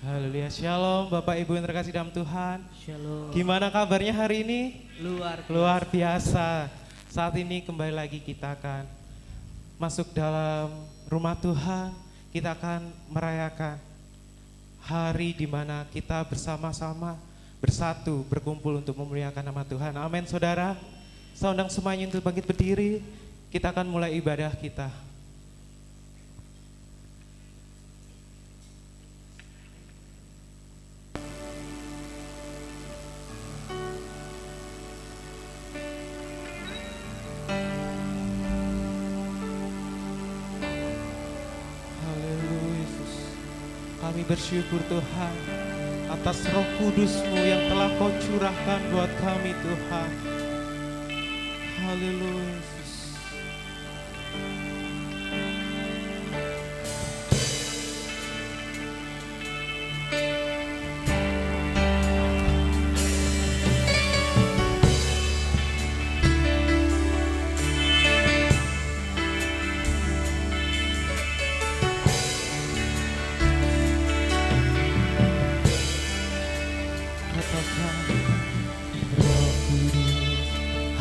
Haleluya, shalom Bapak Ibu yang terkasih dalam Tuhan. Shalom. Gimana kabarnya hari ini? Luar biasa. Saat ini kembali lagi kita akan masuk dalam rumah Tuhan. Kita akan merayakan hari di mana kita bersama-sama bersatu, berkumpul untuk memuliakan nama Tuhan. Amin saudara. Saya undang semuanya untuk bangkit berdiri. Kita akan mulai ibadah kita. Kami bersyukur Tuhan atas Roh Kudus-Mu yang telah Kau curahkan buat kami Tuhan. Haleluya Yesus.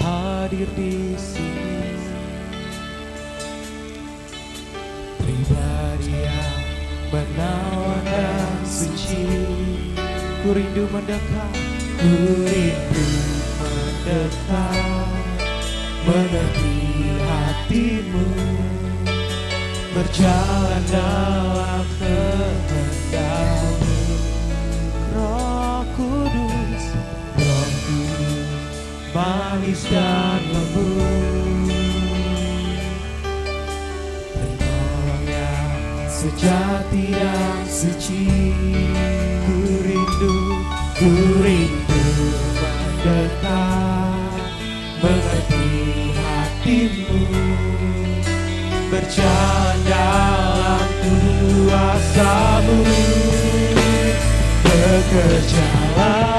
Hadir di sini, pribadi yang menawan dan suci. Ku rindu mendekat, mengerti hatimu, berjalan dalam kehendak-Mu. Roh Kudus, manis dan lembut, penolong yang sejati dan suci. Ku rindu mendekat, mengerti hatimu, berjalan dalam kuasa-Mu. Bekerjalah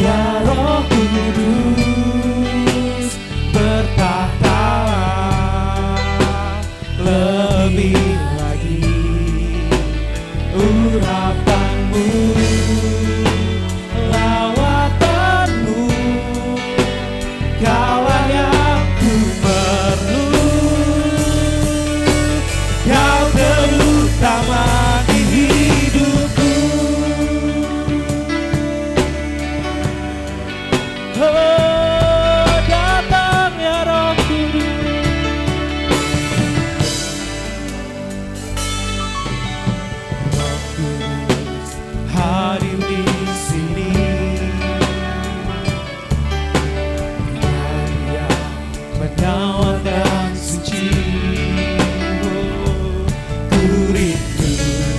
ya Roh Kudus, bertahtalah lebih lagi urapan-Mu, lawatan-Mu, Kaulah yang ku perlu, Kau terutama di hidupku. Oh, datang ya Roh Kudus. Roh Kudus hadir di sini, Dia menawan dan suci. Oh, ku rindu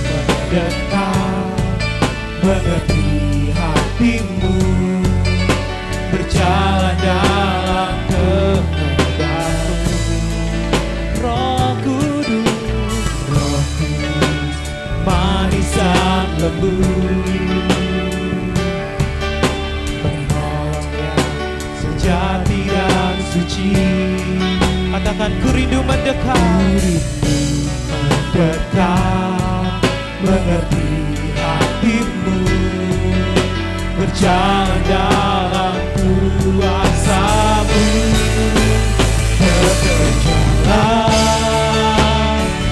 mendekat, mengerti hatimu, berjalan dalam kehendak-Mu. Roh Kudus, manis dan lembut, penolong yang sejati dan suci. Katakan ku rindu mendekat, mengerti hatimu, berjalan dalam kuasa-Mu. Bekerjalah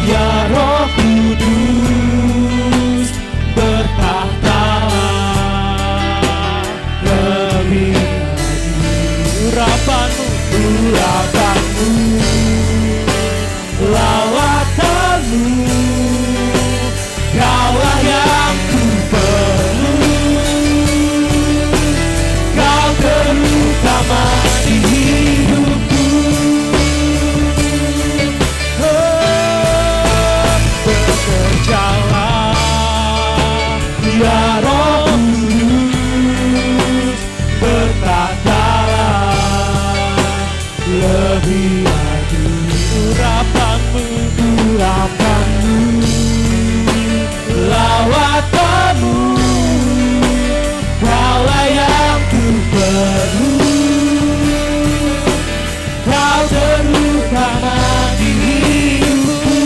ya Roh Kudus, bertahtalah lebih lagi urapan-Mu, lawatan-Mu, Kaulah yang ku perlu, Kau terutama di hidupku. Oh, bekerjalah ya Roh Kudus, bertahtalah lebih lagi urapan-Mu, lawatan-Mu, Kaulah yang ku perlu, Kau terutama di hidupku.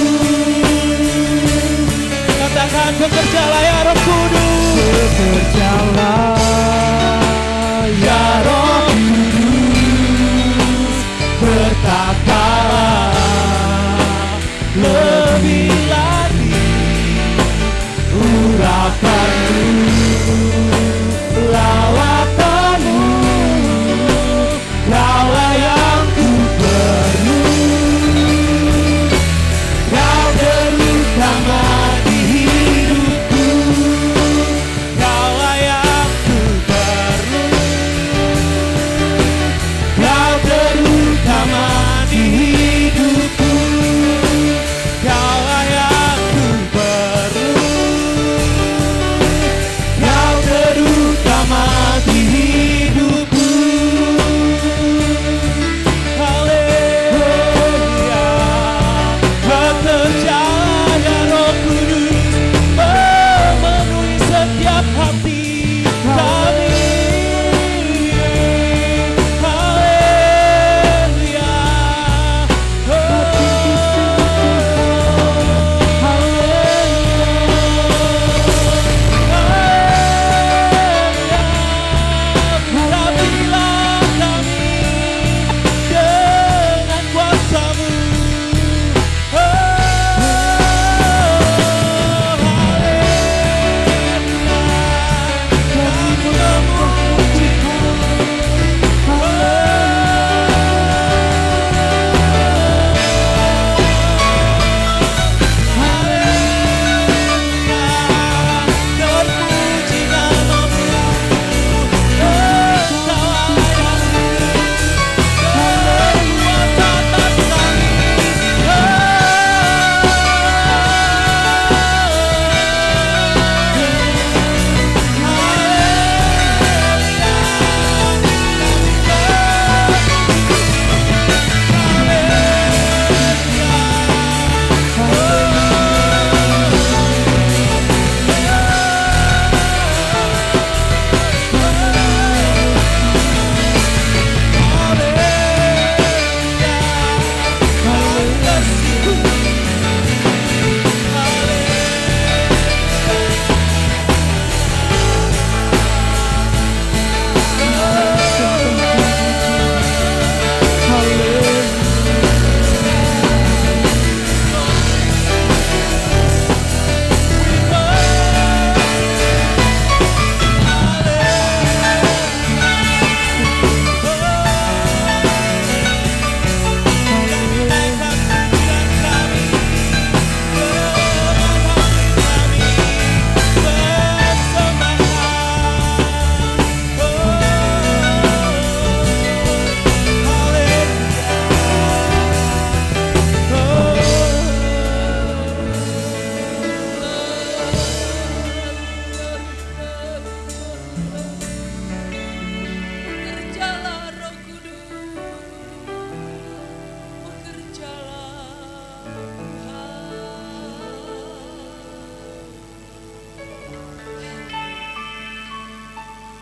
Katakan bekerja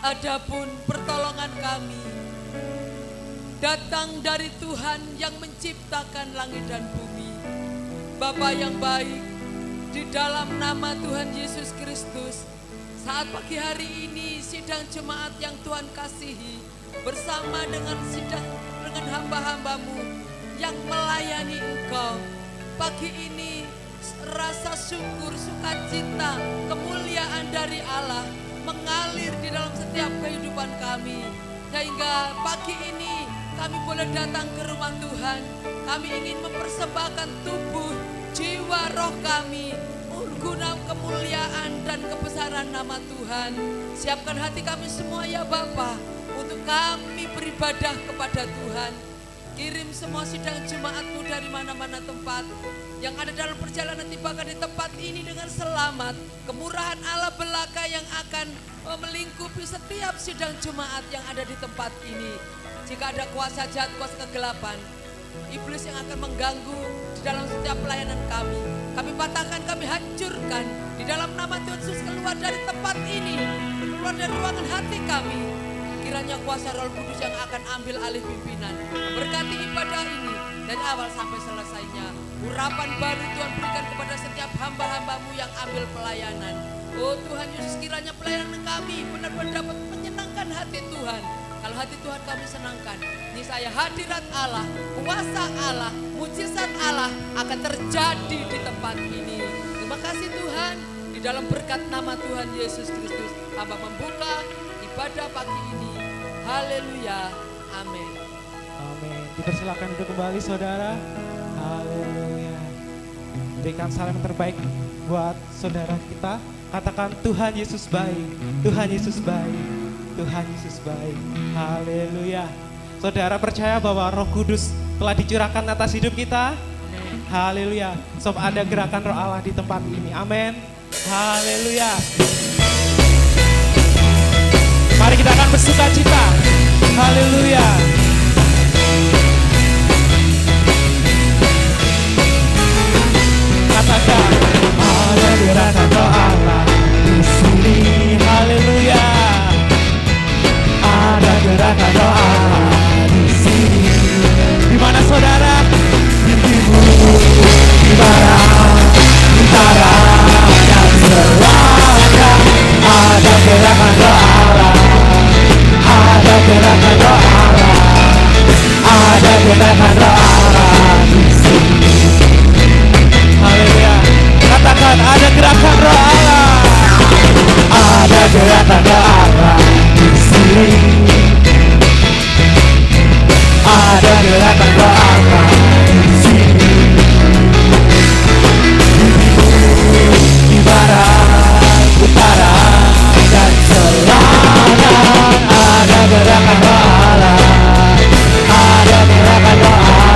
Adapun pertolongan kami datang dari Tuhan yang menciptakan langit dan bumi. Bapa yang baik, di dalam nama Tuhan Yesus Kristus, saat pagi hari ini sidang jemaat yang Tuhan kasihi bersama dengan hamba-hambamu yang melayani Engkau. Pagi ini rasa syukur, sukacita, kemuliaan dari Allah mengalir di dalam setiap kehidupan kami. Sehingga pagi ini kami boleh datang ke rumah Tuhan. Kami ingin mempersembahkan tubuh, jiwa, roh kami guna kemuliaan dan kebesaran nama Tuhan. Siapkan hati kami semua ya Bapa, untuk kami beribadah kepada Tuhan. Kirim semua sidang jemaatmu dari mana-mana tempat yang ada dalam perjalanan, tibakan di tempat ini dengan selamat. Kemurahan Allah belaka yang akan melingkupi setiap sidang jemaat yang ada di tempat ini. Jika ada kuasa jahat, kuasa kegelapan, iblis yang akan mengganggu di dalam setiap pelayanan kami patahkan, kami hancurkan di dalam nama Tuhan Yesus. Keluar dari tempat ini, keluar dari ruangan hati kami. Kiranya kuasa Roh Kudus yang akan ambil alih pimpinan, berkati ibadah ini dari awal sampai selesainya. Urapan baru Tuhan berikan kepada setiap hamba-hambamu yang ambil pelayanan. Oh Tuhan Yesus, kiranya pelayanan kami benar-benar dapat menyenangkan hati Tuhan. Kalau hati Tuhan kami senangkan, niscaya hadirat Allah, kuasa Allah, mujizat Allah akan terjadi di tempat ini. Terima kasih Tuhan, di dalam berkat nama Tuhan Yesus Kristus, hamba membuka ibadah pagi ini. Haleluya, amin. Amin. Dipersilakan duduk kembali saudara. Haleluya. Berikan salam terbaik buat saudara kita. Katakan Tuhan Yesus baik, Tuhan Yesus baik, Tuhan Yesus baik. Haleluya. Saudara percaya bahwa Roh Kudus telah dicurahkan atas hidup kita? Haleluya. Sob ada gerakan Roh Allah di tempat ini. Amin. Haleluya. Mari kita akan bersuka cita. Haleluya. Katakan ada gerakan Roh Allah di sini. Haleluya. Ada gerakan Roh Allah di sini. Di mana saudara? Di timur, di barat, di utara dan selatan. Ada gerakan Roh Allah. Ada gerakan Roh Allah. Ada gerakan Roh Allah di sini. Haleluya. Katakan ada gerakan Roh Allah. Ada gerakan Roh Allah di sini. Ada gerakan Roh Allah di sini. Di barat, utara dan selatan. Ada gerakan Roh Allah. Ada gerakan Roh Allah.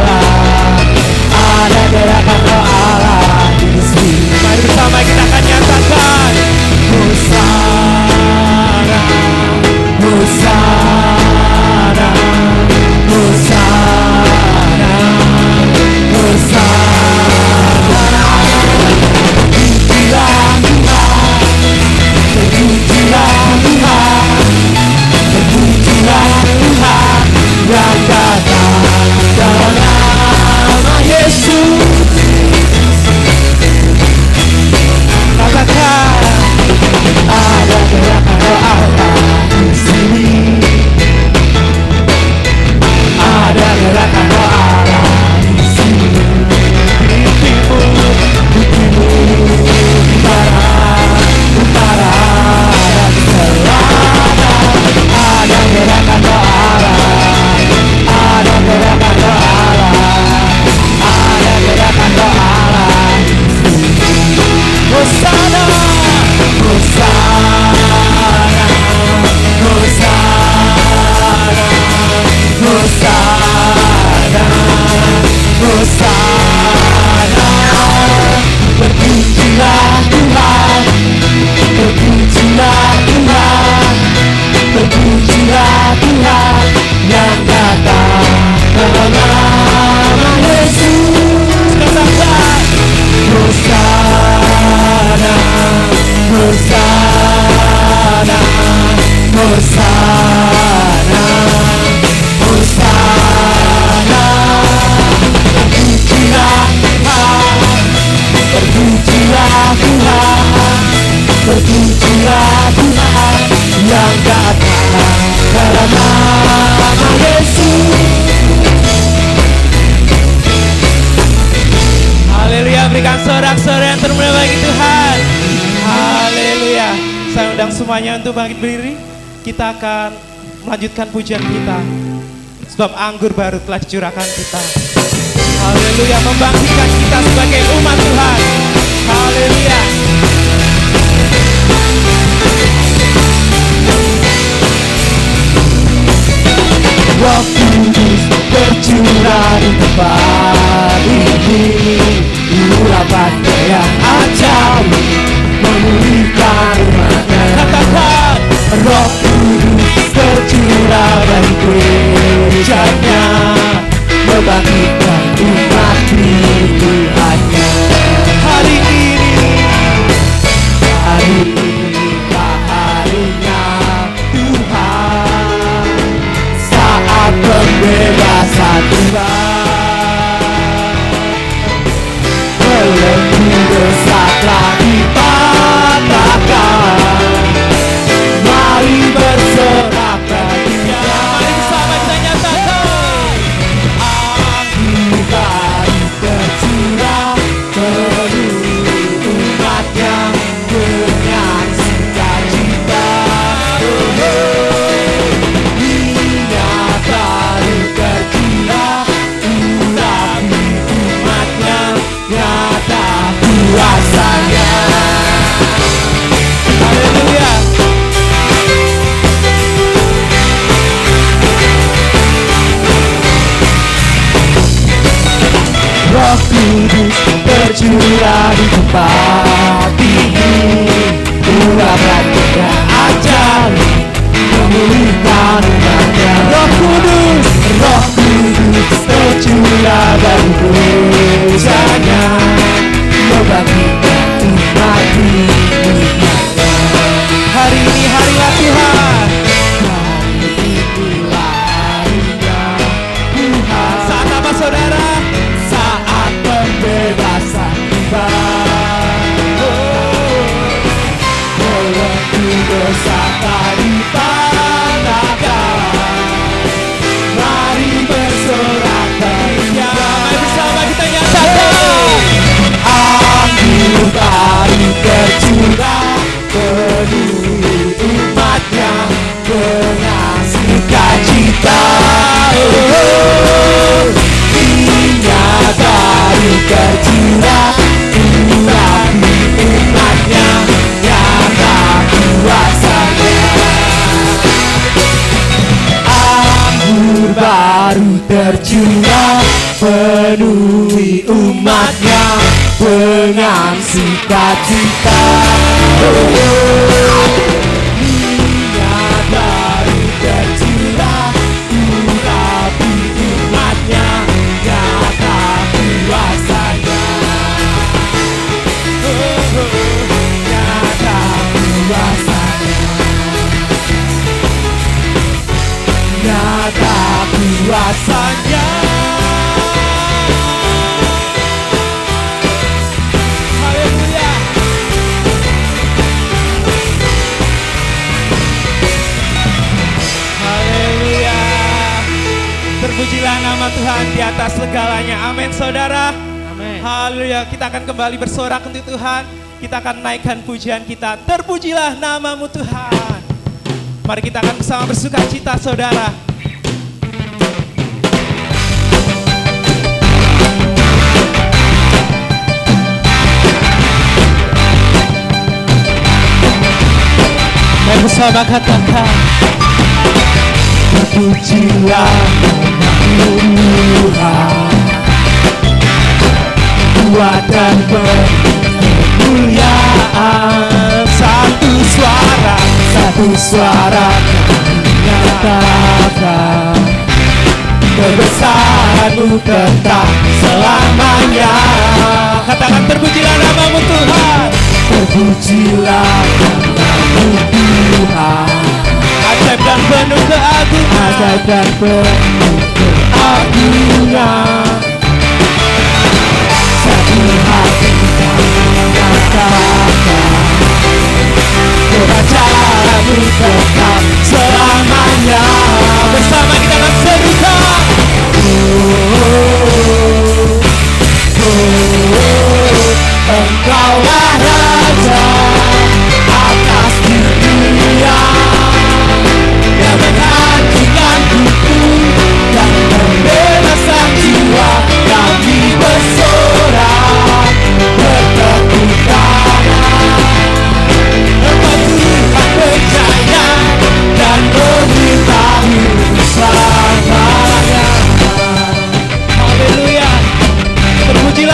semuanya untuk bangkit berdiri. Kita akan melanjutkan pujian kita. Sebab anggur baru telah dicurahkan kita. Haleluya, membangkitkan kita sebagai umat Tuhan. Haleluya. Roh Kudus tercurah di tempat ini, urapannya yang ajaib memulihkan umatnya. Katakan, Roh Kudus tercurah dari gerejanya, membangkitkan umat di Tuhannya. hari ini Harinya Tuhan, saat pembebasan tiba, belenggu dosa telah dipatahkan. Mari berserah pada mari bersama kita nyatakan. anggur baru tercurah, penuhi umatnya dengan sukacita. Minyak baru tercurah, urapi umatnya, nyata kuasanya. Haleluya. Roh Kudus tercurah di tempat ini, urapannya ajaib memulihkan umatnya. Roh Kudus tercurah dari gerejanya, membangkitkan umat di Tuhannya. Hari ini harilah Tuhan. Hari inilah harinya Tuhan. Saat apa saudara? Saat pembebasan tiba, belenggu dosa tak dipatahkan. Mari bersorak Ya, gembira, mari bersama kita nyatakan. anggur baru tercurah, penuhi umatnya dengan sukacita. Minyak baru tercurah, urapi umatnya, nyata kuasanya. Anggur baru tercurah, penuhi umatnya dengan sukacita. Minyak baru tercurah, urapi umatnya, nyata kuasanya. Nyata kuasanya, nyata kuasanya. Haleluya. Haleluya. Terpujilah nama Tuhan di atas segalanya. Amin saudara. Amin. Haleluya. Kita akan kembali bersorak untuk Tuhan. Kita akan naikkan pujian kita. Terpujilah namamu Tuhan. Mari kita akan bersama bersuka cita saudara. Mari bersama katakan. Terpujilah namamu Tuhan, kuat dan kemuliaan. Satu suara menyatakan kebesaran-Mu tetap selamanya. Katakan terpujilah namamu Tuhan. Terpujilah namamu Tuhan, Ajaib dan penuh keagungan. ajaib dan penuh keagungan. Satu hati menyatakan kerajaan-Mu tetap selamanya. Bersama kita akan serukan. Engkaulah Raja atas dunia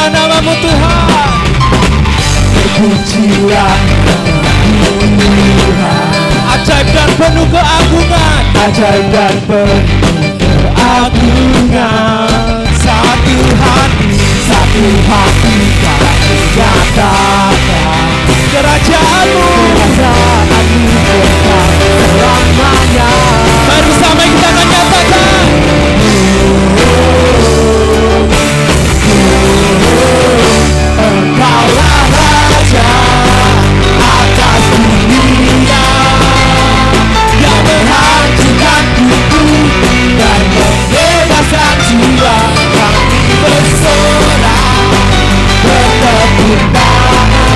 Terpujilah namamu Tuhan. Terpujilah namamu Tuhan. Ajaib dan penuh keagungan. Ajaib dan penuh keagungan. Satu hati, Satu hati kami nyatakan kerajaanmu. kerajaanmu kekal selamanya. Mari bersama kita akan nyatakan. Engkaulah Raja atas dunia yang menghancurkan kutuk dan membebaskan jiwa. Kami bersorak bertepuk tangan.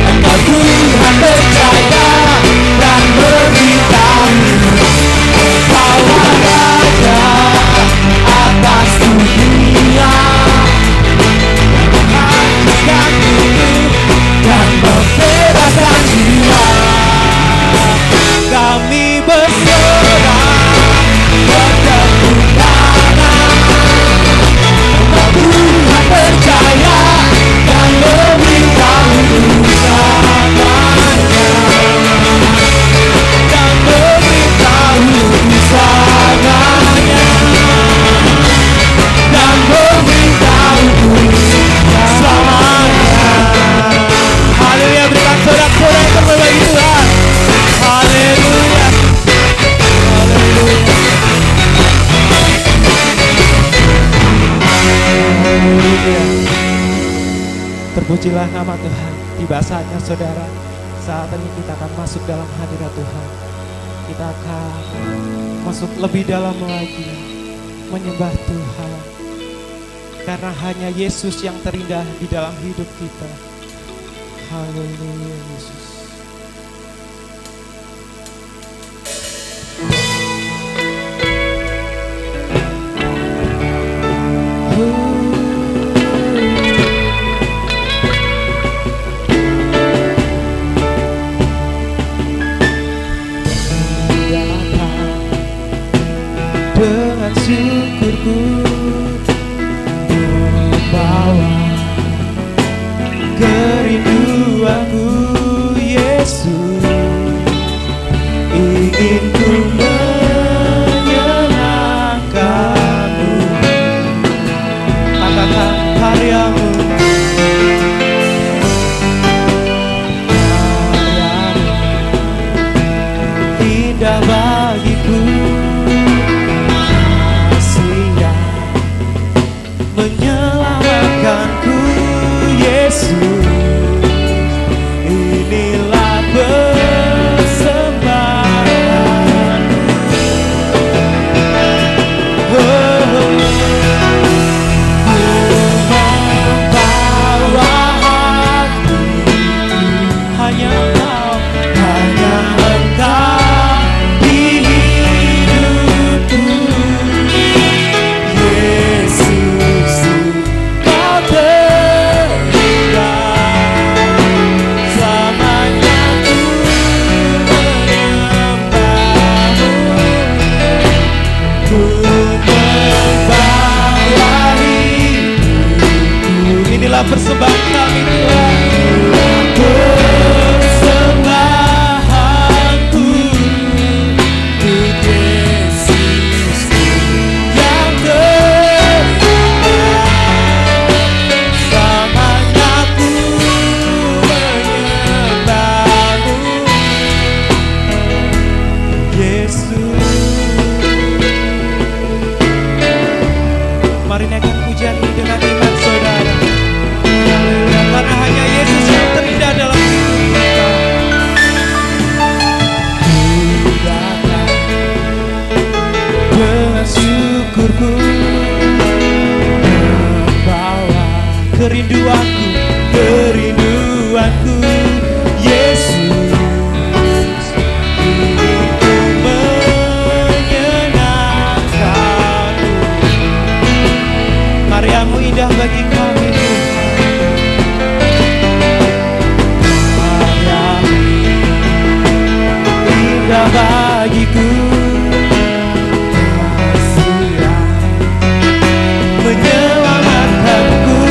Engkau Tuhan percaya dan beritahu. Engkaulah Raja atas dunia menghancurkan kutuk dan membebaskan jiwa. Kami bersorak Bertepuk tangan. Engkau Tuhan percaya dan memberitahu usahakannya. Dan memberitahu usahakannya. Dan memberitahu usahakannya. Haleluya, berikan sorak-sorak yang terbaik bagi Tuhan. Haleluya. Haleluya. Haleluya. Terpujilah nama Tuhan. Tiba saatnya saudara, saat ini kita akan masuk dalam hadirat Tuhan. Kita akan masuk lebih dalam lagi, menyembah Tuhan. Karena hanya Yesus yang terindah di dalam hidup kita. Haleluya Yesus. Dengan syukurku membawa kerinduanku Yesus, ingin ku menyenangkanmu. Katakan karyamu, indah bagiku, sehingga menyelamatkanku Yesus. Inilah persembahan. Membawa hatiku, hanya Engkau, hanya Engkau di hidupku. Yesus, Kau terindah, selamanya ku menyembahmu. Ku membawa hidupku. Inilah persembahan kami Tuhan. Persembahanku untuk Yesus yang terindah, selamanya ku menyembahmu Yesus. Mari naikkan pujian ini dengan iman saudara. Haleluya, karena hanya Yesus yang terindah dalam hidup kita. Ku datang dengan syukurku, membawa kerinduanku, kerinduanku Yesus. Ingin ku menyenangkanmu. Karyamu indah bagi kami Tuhan. Karyamu indah bagiku, menyelamatkanku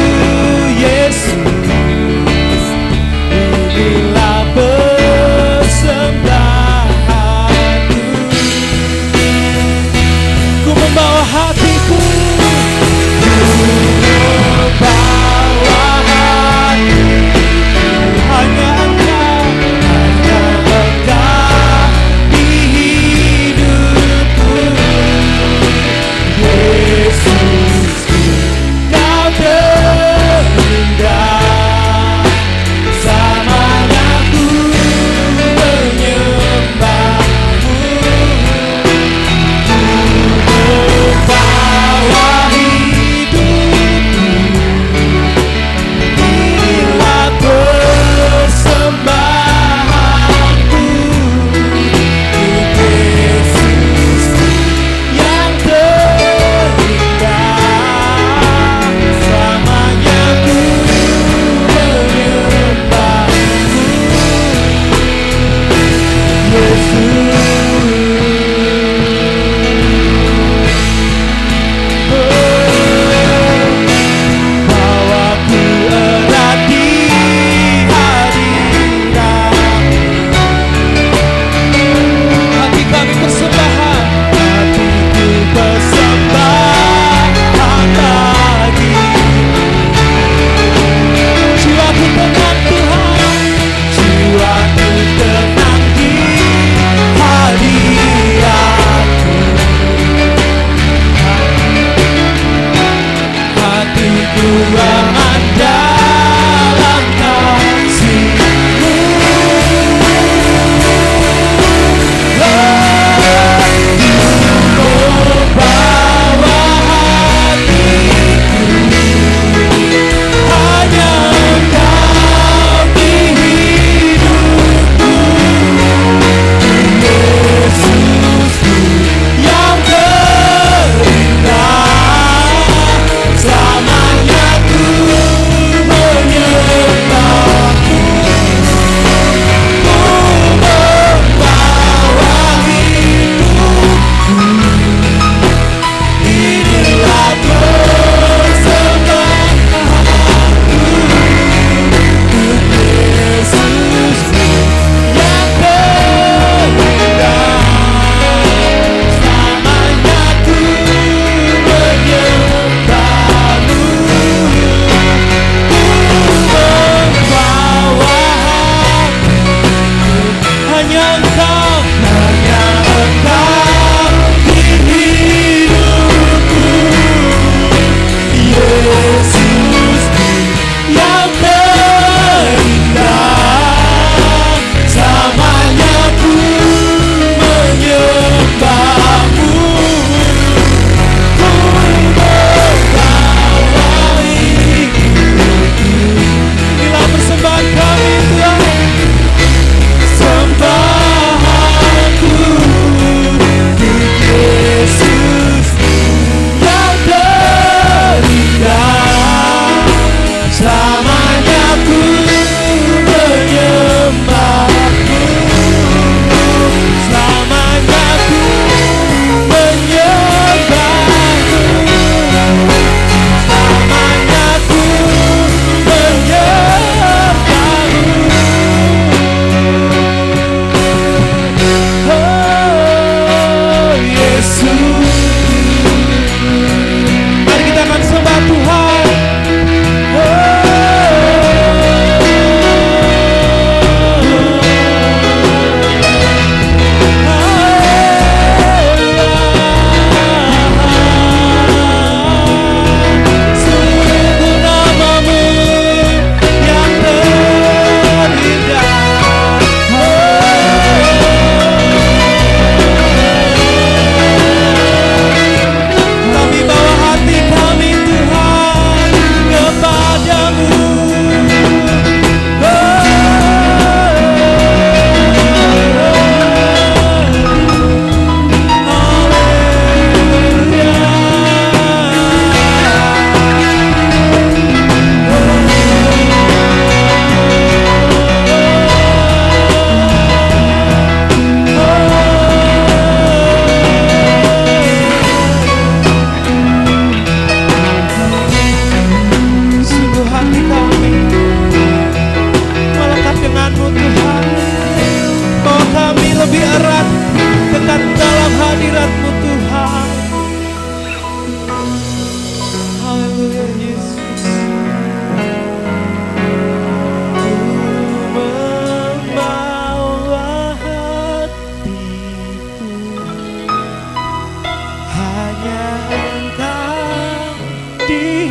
di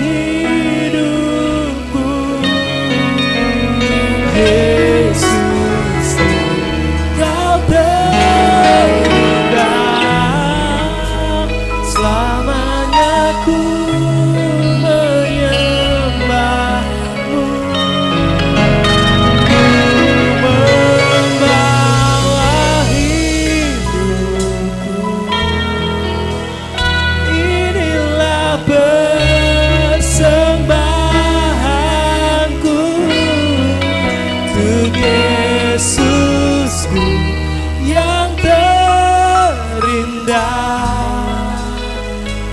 hidupku. Yesus, Kau terindah, selamanya ku menyembahmu, membawa hidupku. Inilah persembahanku untuk Yesusku yang terindah,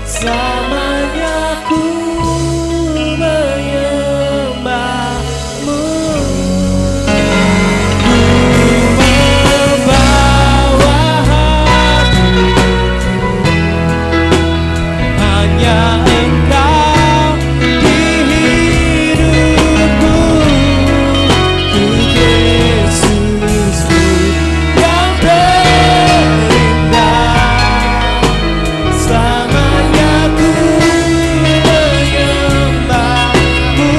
selamanya ku menyembahmu, membawa hanya Engkau di hidupku, untuk Yesusku yang terindah, selamanya ku menyembahmu,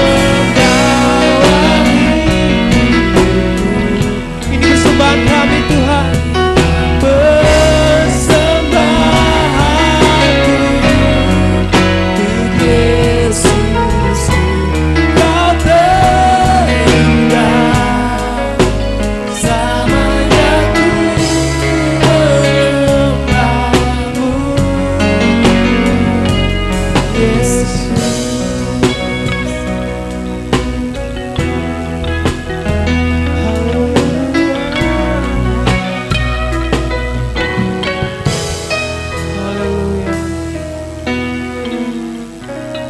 membawa hidupku. Ini persembahan kami Tuhan, persembahanku untuk Yesusku, Kau terindah, selamanya ku menyembahmu, Yesus. Haleluya.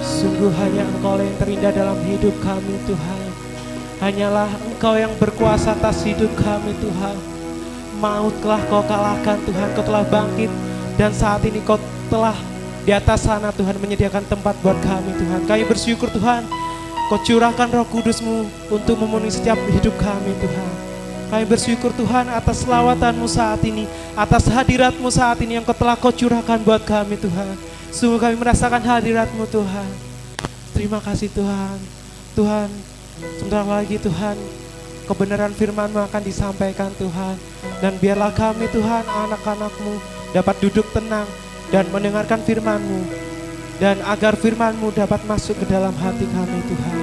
Sungguh hanya Engkau yang terindah dalam hidup kami Tuhan. Hanyalah Engkau yang berkuasa atas hidup kami Tuhan. Maut telah Kau kalahkan Tuhan, Kau telah bangkit. Dan saat ini Kau telah di atas sana Tuhan menyediakan tempat buat kami Tuhan. Kami bersyukur Tuhan, Kau curahkan Roh Kudus-Mu untuk memenuhi setiap hidup kami Tuhan. Kami bersyukur Tuhan atas selawatan-Mu saat ini, atas hadirat-Mu saat ini yang telah Kau curahkan buat kami Tuhan. Sungguh kami merasakan hadirat-Mu Tuhan. Terima kasih Tuhan. Tuhan, sebentar lagi Tuhan, kebenaran firman-Mu akan disampaikan Tuhan. Dan biarlah kami Tuhan, anak-anak-Mu dapat duduk tenang dan mendengarkan firman-Mu. Dan agar firman-Mu dapat masuk ke dalam hati kami Tuhan.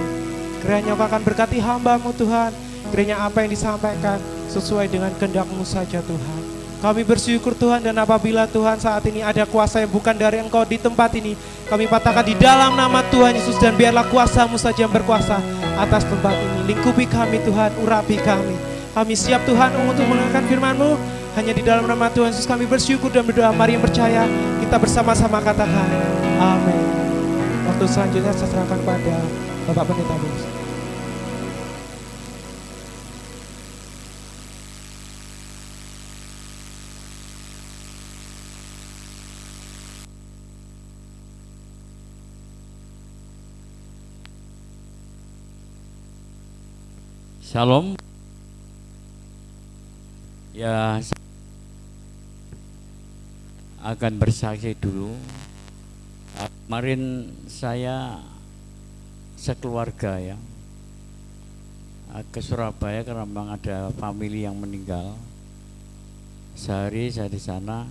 Kiranya Kau akan berkati hamba-Mu Tuhan. Kiranya apa yang disampaikan sesuai dengan kehendak-Mu saja Tuhan. Kami bersyukur Tuhan, dan apabila Tuhan saat ini ada kuasa yang bukan dari Engkau di tempat ini, kami patahkan di dalam nama Tuhan Yesus, dan biarlah kuasa-Mu saja yang berkuasa atas tempat ini. Lingkupi kami Tuhan, urapi kami. Kami siap Tuhan untuk mendengarkan firman-Mu. Hanya di dalam nama Tuhan Yesus kami bersyukur dan berdoa. Mari yang percaya kita bersama-sama katakan amin. Waktu selanjutnya saya serahkan pada Bapak Pendeta Bos. Shalom. Ya, akan bersaksi dulu. Kemarin saya sekeluarga ya ke Surabaya karena memang ada famili yang meninggal. Sehari saya di sana.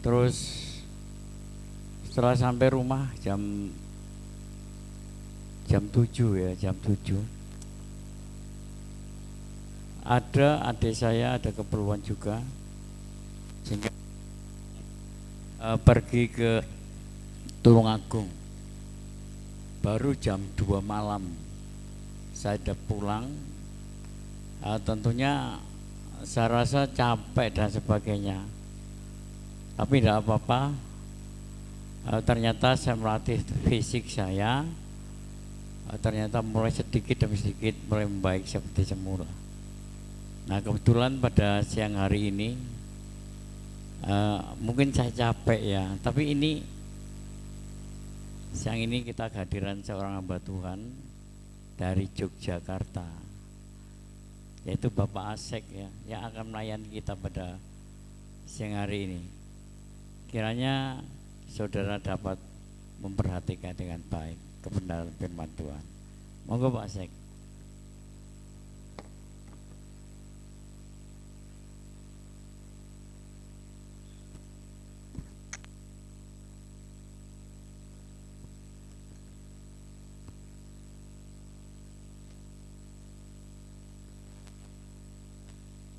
Terus setelah sampai rumah jam 7 ya, jam 7. Ada adik saya ada keperluan juga, sehingga pergi ke Tulungagung. Baru jam 2 malam saya udah pulang. Tentunya saya rasa capek dan sebagainya, tapi tidak apa-apa. Ternyata saya melatih fisik saya, ternyata mulai sedikit demi sedikit mulai membaik seperti semula. Nah, kebetulan pada siang hari ini mungkin saya capek ya, tapi ini siang ini kita kehadiran seorang hamba Tuhan dari Yogyakarta, yaitu Bapak Asek ya, yang akan melayani kita pada siang hari ini. Kiranya saudara dapat memperhatikan dengan baik kebenaran firman Tuhan. Monggo Pak Sek.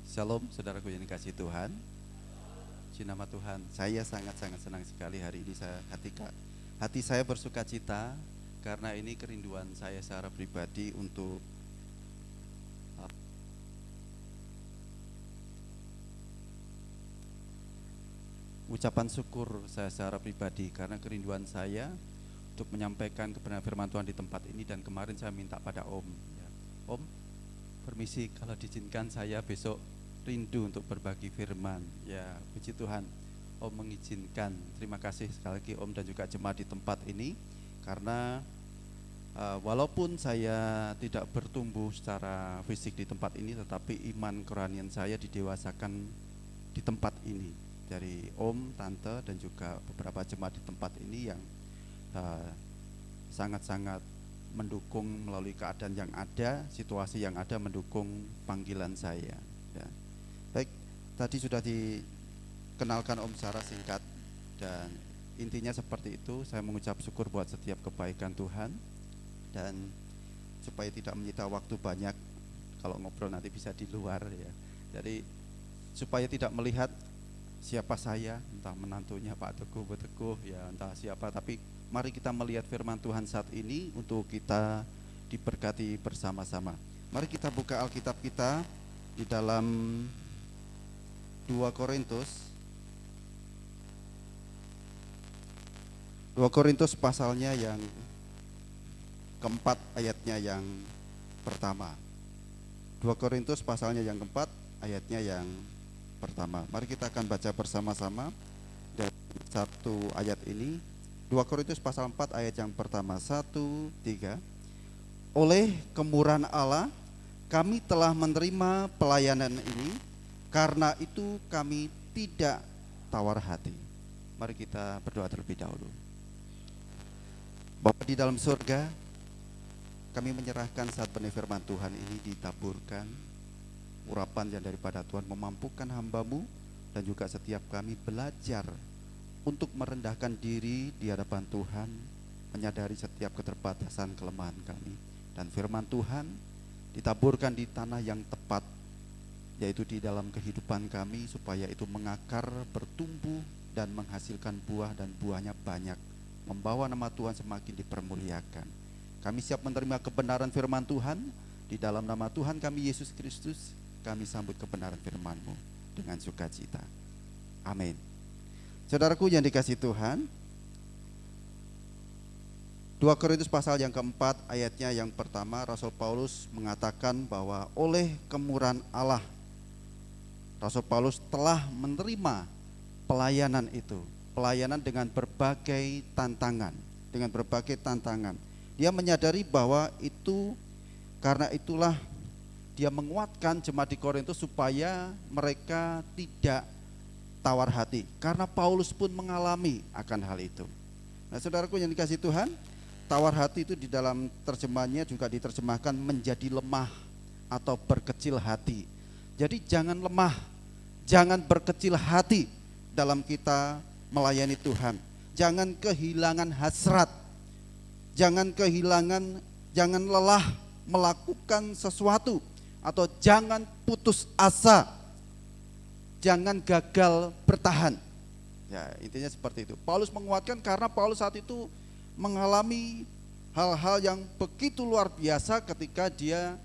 Shalom saudaraku yang dikasihi Tuhan. Puji nama Tuhan. Saya sangat-sangat senang sekali hari ini hati saya bersuka cita karena ini kerinduan saya secara pribadi untuk ucapan syukur saya secara pribadi karena kerinduan saya untuk menyampaikan kebenaran firman Tuhan di tempat ini. Dan kemarin saya minta pada Om, ya, Om permisi kalau diizinkan saya besok rindu untuk berbagi firman. Ya, puji Tuhan, Om mengizinkan. Terima kasih sekali lagi Om dan juga jemaat di tempat ini. Karena walaupun saya tidak bertumbuh secara fisik di tempat ini, tetapi iman kerohanian saya didewasakan di tempat ini. Dari Om, Tante dan juga beberapa jemaat di tempat ini yang sangat-sangat mendukung melalui keadaan yang ada, situasi yang ada mendukung panggilan saya. Ya. Baik, tadi sudah dikenalkan Om secara singkat dan intinya seperti itu. Saya mengucap syukur buat setiap kebaikan Tuhan dan supaya tidak menyita waktu banyak, kalau ngobrol nanti bisa di luar ya. Jadi supaya tidak melihat siapa saya, entah menantunya Pak Teguh, Bu Teguh ya, entah siapa, tapi mari kita melihat firman Tuhan saat ini untuk kita diberkati bersama-sama. Mari kita buka Alkitab kita di dalam 2 Korintus pasalnya yang keempat ayatnya yang pertama. 2 Korintus pasalnya yang keempat ayatnya yang pertama. Mari kita akan baca bersama-sama dari satu ayat ini. 2 Korintus pasal 4 ayat yang pertama, 1, 3. Oleh kemurahan Allah kami telah menerima pelayanan ini, karena itu kami tidak tawar hati. Mari kita berdoa terlebih dahulu. Bapa di dalam surga, kami menyerahkan saat benih firman Tuhan ini ditaburkan, urapan yang daripada Tuhan memampukan hamba-Mu dan juga setiap kami belajar untuk merendahkan diri di hadapan Tuhan, menyadari setiap keterbatasan kelemahan kami, dan firman Tuhan ditaburkan di tanah yang tepat, yaitu di dalam kehidupan kami, supaya itu mengakar, bertumbuh dan menghasilkan buah, dan buahnya banyak, membawa nama Tuhan semakin dipermuliakan. Kami siap menerima kebenaran firman Tuhan. Di dalam nama Tuhan kami Yesus Kristus, kami sambut kebenaran firman-Mu dengan sukacita. Amin. Saudaraku yang dikasihi Tuhan, 2 Korintus pasal yang keempat ayatnya yang pertama, Rasul Paulus mengatakan bahwa oleh kemurahan Allah, Rasul Paulus telah menerima pelayanan itu, pelayanan dengan berbagai tantangan, Dia menyadari bahwa itu, karena itulah dia menguatkan jemaat di Korintus supaya mereka tidak tawar hati, karena Paulus pun mengalami akan hal itu. Nah, saudaraku yang dikasihi Tuhan, tawar hati itu di dalam terjemahannya juga diterjemahkan menjadi lemah atau berkecil hati. Jadi jangan lemah, jangan berkecil hati dalam kita melayani Tuhan. Jangan kehilangan hasrat, jangan lelah melakukan sesuatu, atau jangan putus asa, jangan gagal bertahan. Ya, intinya seperti itu. Paulus menguatkan karena Paulus saat itu mengalami hal-hal yang begitu luar biasa ketika dia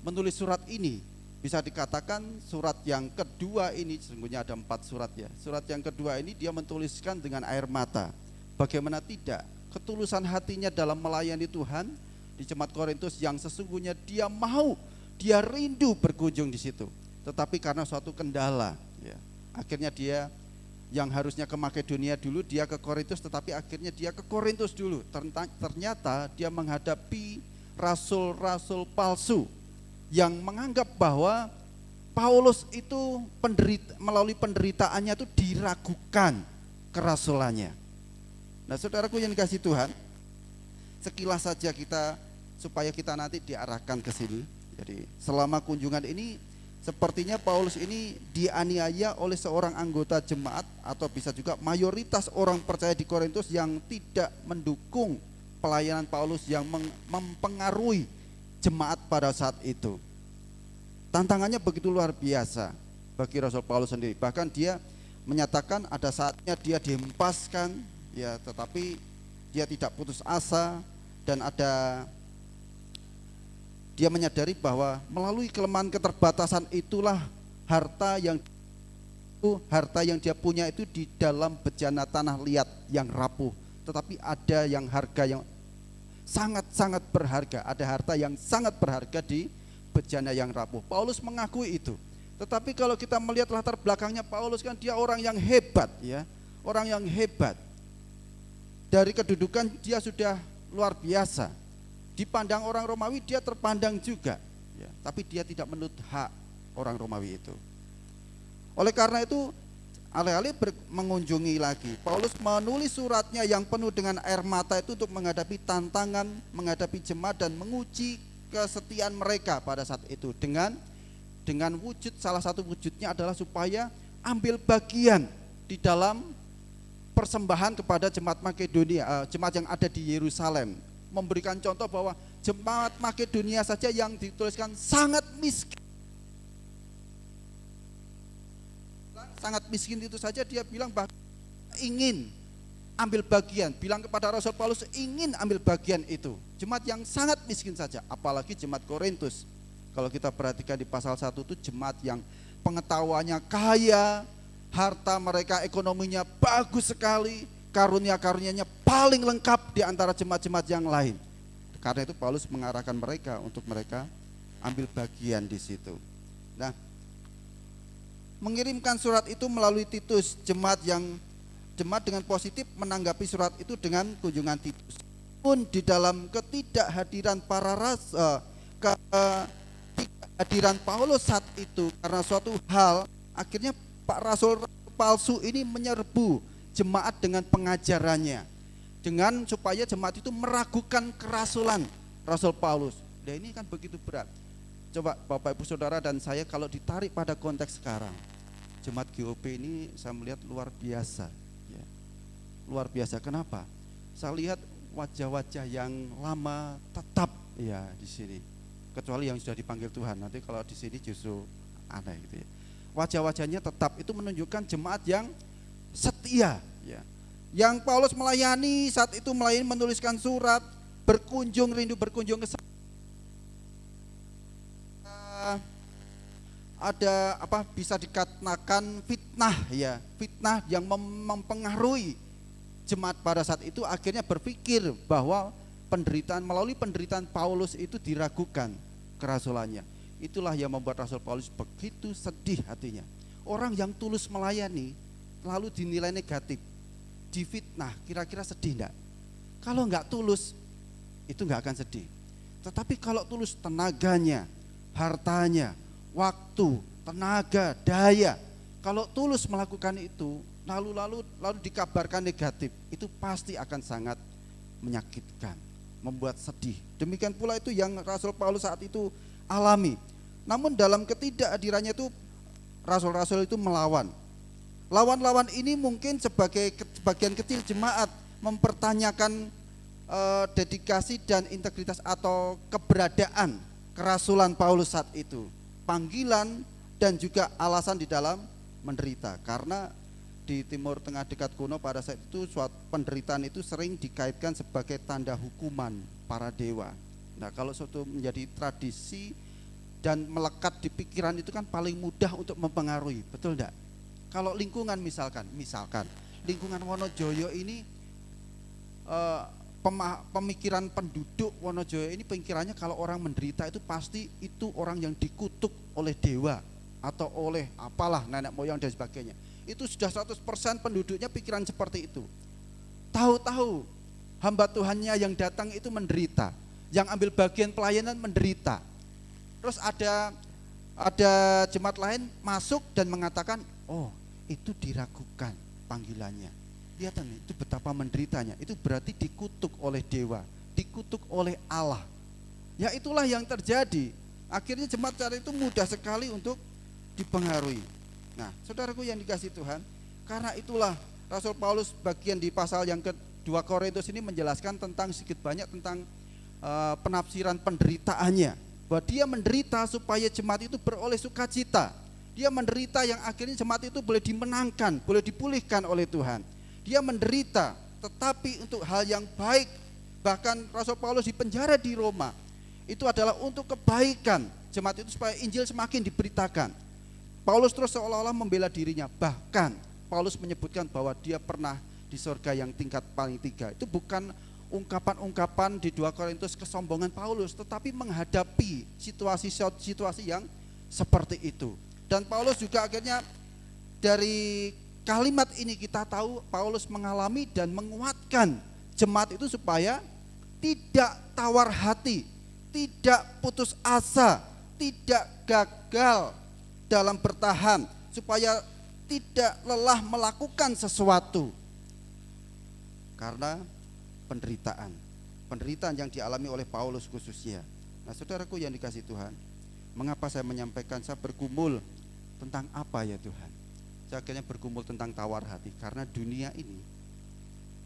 menulis surat ini. Bisa dikatakan surat yang kedua ini, sesungguhnya ada 4 surat ya. Surat yang kedua ini dia menuliskan dengan air mata. Bagaimana tidak, ketulusan hatinya dalam melayani Tuhan di jemaat Korintus yang sesungguhnya dia mau, dia rindu berkunjung di situ. Tetapi karena suatu kendala, ya, akhirnya dia yang harusnya ke Makedonia dulu, dia ke Korintus, tetapi akhirnya dia ke Korintus dulu. Ternyata dia menghadapi rasul-rasul palsu yang menganggap bahwa Paulus itu melalui penderitaannya itu diragukan kerasulannya. Nah, saudaraku yang dikasihi Tuhan, sekilas saja kita supaya kita nanti diarahkan ke sini. Jadi selama kunjungan ini sepertinya Paulus ini dianiaya oleh seorang anggota jemaat, atau bisa juga mayoritas orang percaya di Korintus yang tidak mendukung pelayanan Paulus yang mempengaruhi jemaat pada saat itu. Tantangannya begitu luar biasa bagi Rasul Paulus sendiri. Bahkan dia menyatakan ada saatnya dia dihempaskan, ya, tetapi dia tidak putus asa, dan dia menyadari bahwa melalui kelemahan keterbatasan itulah harta yang dia punya itu di dalam bejana tanah liat yang rapuh. Tetapi ada yang harga yang sangat-sangat berharga, ada harta yang sangat berharga di bejana yang rapuh. Paulus mengakui itu. Tetapi kalau kita melihat latar belakangnya Paulus, kan dia orang yang hebat, ya, orang yang hebat. Dari kedudukan dia sudah luar biasa. Dipandang orang Romawi dia terpandang juga, ya, tapi dia tidak menurut hak orang Romawi itu. Oleh karena itu, alih-alih mengunjungi lagi, Paulus menulis suratnya yang penuh dengan air mata itu untuk menghadapi tantangan, menghadapi jemaat, dan menguji kesetiaan mereka pada saat itu dengan wujud, salah satu wujudnya adalah supaya ambil bagian di dalam persembahan kepada jemaat Makedonia, jemaat yang ada di Yerusalem. Memberikan contoh bahwa jemaat Makedonia saja yang dituliskan sangat miskin. Sangat miskin itu saja dia bilang bahkan ingin ambil bagian, bilang kepada Rasul Paulus ingin ambil bagian itu. Jemaat yang sangat miskin saja, apalagi jemaat Korintus. Kalau kita perhatikan di pasal 1 itu jemaat yang pengetahuannya kaya, harta mereka ekonominya bagus sekali, karunia-karunianya paling lengkap di antara jemaat-jemaat yang lain. Karena itu Paulus mengarahkan mereka untuk mereka ambil bagian di situ. Nah, mengirimkan surat itu melalui Titus, jemaat dengan positif menanggapi surat itu dengan kunjungan Titus. Pun di dalam ketidakhadiran kehadiran Paulus saat itu, karena suatu hal, akhirnya Pak Rasul palsu ini menyerbu jemaat dengan pengajarannya, dengan supaya jemaat itu meragukan kerasulan Rasul Paulus. Nah, ini kan begitu berat. Coba Bapak Ibu Saudara dan saya kalau ditarik pada konteks sekarang, jemaat GOP ini saya melihat luar biasa, ya. Luar biasa. Kenapa? Saya lihat wajah-wajah yang lama tetap, ya, di sini. Kecuali yang sudah dipanggil Tuhan. Nanti kalau di sini justru aneh gitu, ya. Wajah-wajahnya tetap, itu menunjukkan jemaat yang setia, ya. Yang Paulus melayani saat itu, menuliskan surat, rindu berkunjung ke sana. Ada bisa dikatakan fitnah, ya, fitnah yang mempengaruhi jemaat pada saat itu. Akhirnya berpikir bahwa melalui penderitaan Paulus itu diragukan kerasulannya. Itulah yang membuat Rasul Paulus begitu sedih hatinya. Orang yang tulus melayani lalu dinilai negatif, difitnah, kira-kira sedih enggak? Kalau enggak tulus itu enggak akan sedih. Tetapi kalau tulus tenaganya, hartanya, waktu, tenaga, daya, kalau tulus melakukan itu lalu dikabarkan negatif, itu pasti akan sangat menyakitkan, membuat sedih. Demikian pula itu yang Rasul Paulus saat itu alami. Namun dalam ketidakhadirannya itu rasul-rasul itu melawan. Lawan-lawan ini mungkin sebagai sebagian kecil jemaat mempertanyakan dedikasi dan integritas atau keberadaan kerasulan Paulus saat itu, panggilan dan juga alasan di dalam menderita. Karena di Timur Tengah dekat kuno pada saat itu suatu penderitaan itu sering dikaitkan sebagai tanda hukuman para dewa. Nah, kalau suatu menjadi tradisi dan melekat di pikiran itu kan paling mudah untuk mempengaruhi, betul enggak? Kalau lingkungan misalkan lingkungan Wonojoyo ini pemikiran penduduk Wonojoyo ini pemikirannya kalau orang menderita itu pasti itu orang yang dikutuk oleh dewa atau oleh apalah nenek moyang dan sebagainya. Itu sudah 100% penduduknya pikiran seperti itu. Tahu-tahu hamba Tuhannya yang datang itu menderita, yang ambil bagian pelayanan menderita. Terus ada jemaat lain masuk dan mengatakan, oh itu diragukan panggilannya, Lihat nih, itu betapa menderitanya. Itu berarti dikutuk oleh dewa, dikutuk oleh Allah. Ya itulah yang terjadi. Akhirnya jemaat cara itu mudah sekali untuk dipengaruhi. Nah, saudaraku yang dikasihi Tuhan, karena itulah Rasul Paulus bagian di pasal yang ke-2 Korintus ini menjelaskan tentang sedikit banyak tentang penafsiran penderitaannya. Bahwa dia menderita supaya jemaat itu beroleh sukacita. Dia menderita yang akhirnya jemaat itu boleh dimenangkan, boleh dipulihkan oleh Tuhan. Dia menderita tetapi untuk hal yang baik. Bahkan Rasul Paulus di penjara di Roma itu adalah untuk kebaikan jemaat itu supaya Injil semakin diberitakan. Paulus terus seolah-olah membela dirinya. Bahkan Paulus menyebutkan bahwa dia pernah di surga yang tingkat paling 3. Itu bukan ungkapan-ungkapan di 2 Korintus kesombongan Paulus, tetapi menghadapi situasi yang seperti itu. Dan Paulus juga akhirnya dari kalimat ini kita tahu Paulus mengalami dan menguatkan jemaat itu supaya tidak tawar hati, tidak putus asa, tidak gagal dalam bertahan, supaya tidak lelah melakukan sesuatu. Karena penderitaan yang dialami oleh Paulus khususnya. Nah, saudaraku yang dikasihi Tuhan, mengapa saya menyampaikan, saya bergumul tentang apa ya Tuhan? Saya akhirnya bergumul tentang tawar hati, karena dunia ini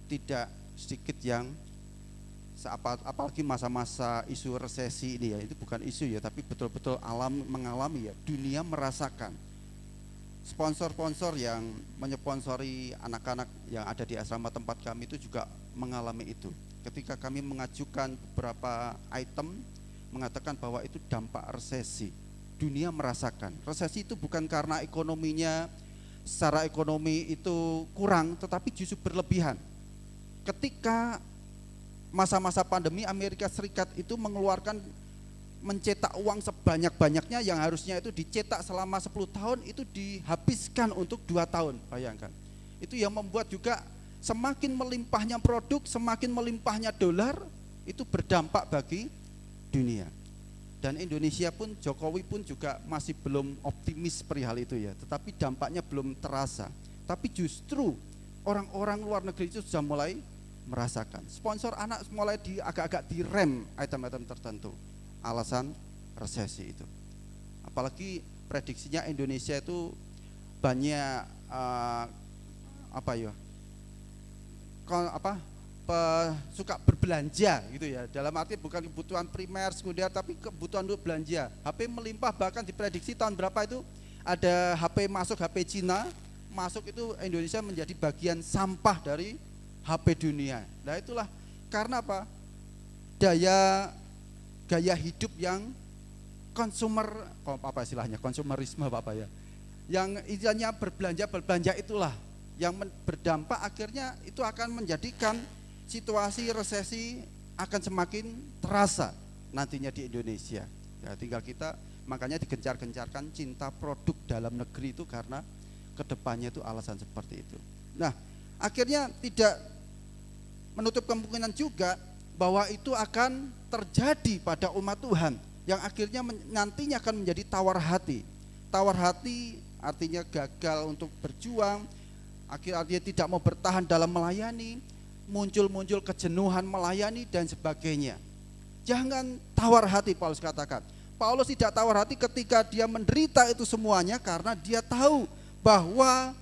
tidak sedikit yang apalagi masa-masa isu resesi ini ya, itu bukan isu ya, tapi betul-betul mengalami ya, dunia merasakan. Sponsor-sponsor yang menyponsori anak-anak yang ada di asrama tempat kami itu juga mengalami itu. Ketika kami mengajukan beberapa item, mengatakan bahwa itu dampak resesi. Dunia merasakan. Resesi itu bukan karena ekonominya, secara ekonomi itu kurang, tetapi justru berlebihan. Ketika masa-masa pandemi, Amerika Serikat itu mencetak uang sebanyak-banyaknya yang harusnya itu dicetak selama 10 tahun, itu dihabiskan untuk 2 tahun, bayangkan. Itu yang membuat juga semakin melimpahnya produk, semakin melimpahnya dolar, itu berdampak bagi dunia. Dan Indonesia pun, Jokowi pun juga masih belum optimis perihal itu ya, tetapi dampaknya belum terasa. Tapi justru orang-orang luar negeri itu sudah mulai merasakan. Sponsor anak mulai agak-agak direm item-item tertentu, alasan resesi itu. Apalagi prediksinya Indonesia itu banyak suka berbelanja gitu ya, dalam arti bukan kebutuhan primer, sekunder, tapi kebutuhan untuk belanja. HP melimpah, bahkan diprediksi tahun berapa itu ada HP masuk, HP Cina masuk, itu Indonesia menjadi bagian sampah dari HP dunia. Nah itulah karena apa? Gaya hidup yang konsumerisme apa ya? Yang istilahnya berbelanja itulah yang berdampak akhirnya itu akan menjadikan situasi resesi akan semakin terasa nantinya di Indonesia. Ya, tinggal kita makanya digencar-gencarkan cinta produk dalam negeri itu karena kedepannya itu alasan seperti itu. Nah, akhirnya tidak menutup kemungkinan juga bahwa itu akan terjadi pada umat Tuhan yang akhirnya nantinya akan menjadi tawar hati. Tawar hati artinya gagal untuk berjuang, akhirnya tidak mau bertahan dalam melayani, muncul kejenuhan melayani dan sebagainya. Jangan tawar hati, Paulus katakan. Paulus tidak tawar hati ketika dia menderita itu semuanya, karena dia tahu bahwa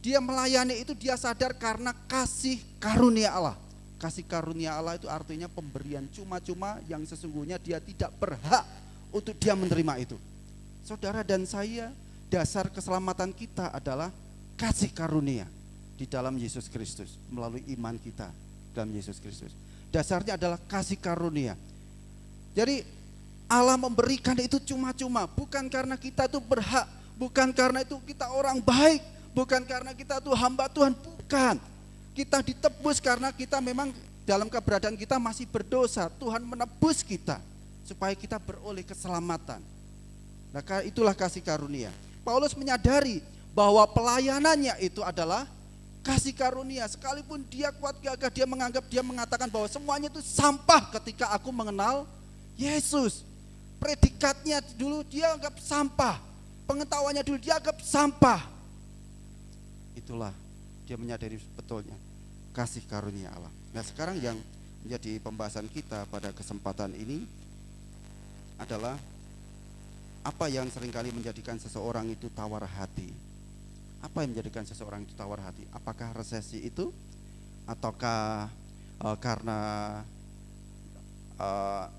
dia melayani itu dia sadar karena kasih karunia Allah. Kasih karunia Allah itu artinya pemberian cuma-cuma yang sesungguhnya dia tidak berhak untuk dia menerima itu. Saudara dan saya, dasar keselamatan kita adalah kasih karunia di dalam Yesus Kristus, melalui iman kita dalam Yesus Kristus. Dasarnya adalah kasih karunia. Jadi Allah memberikan itu cuma-cuma, bukan karena kita itu berhak, bukan karena itu kita orang baik, bukan karena kita itu hamba Tuhan, bukan. Kita ditebus karena kita memang dalam keberadaan kita masih berdosa. Tuhan menebus kita supaya kita beroleh keselamatan. Nah, itulah kasih karunia. Paulus menyadari bahwa pelayanannya itu adalah kasih karunia. Sekalipun dia kuat gagah, dia mengatakan bahwa semuanya itu sampah ketika aku mengenal Yesus. Predikatnya dulu dia anggap sampah, pengetahuannya dulu dia anggap sampah. Itulah dia menyadari betulnya kasih karunia Allah. Nah, sekarang yang menjadi pembahasan kita pada kesempatan ini adalah apa yang seringkali menjadikan seseorang itu tawar hati. Apa yang menjadikan seseorang itu tawar hati? Apakah resesi itu? Ataukah karena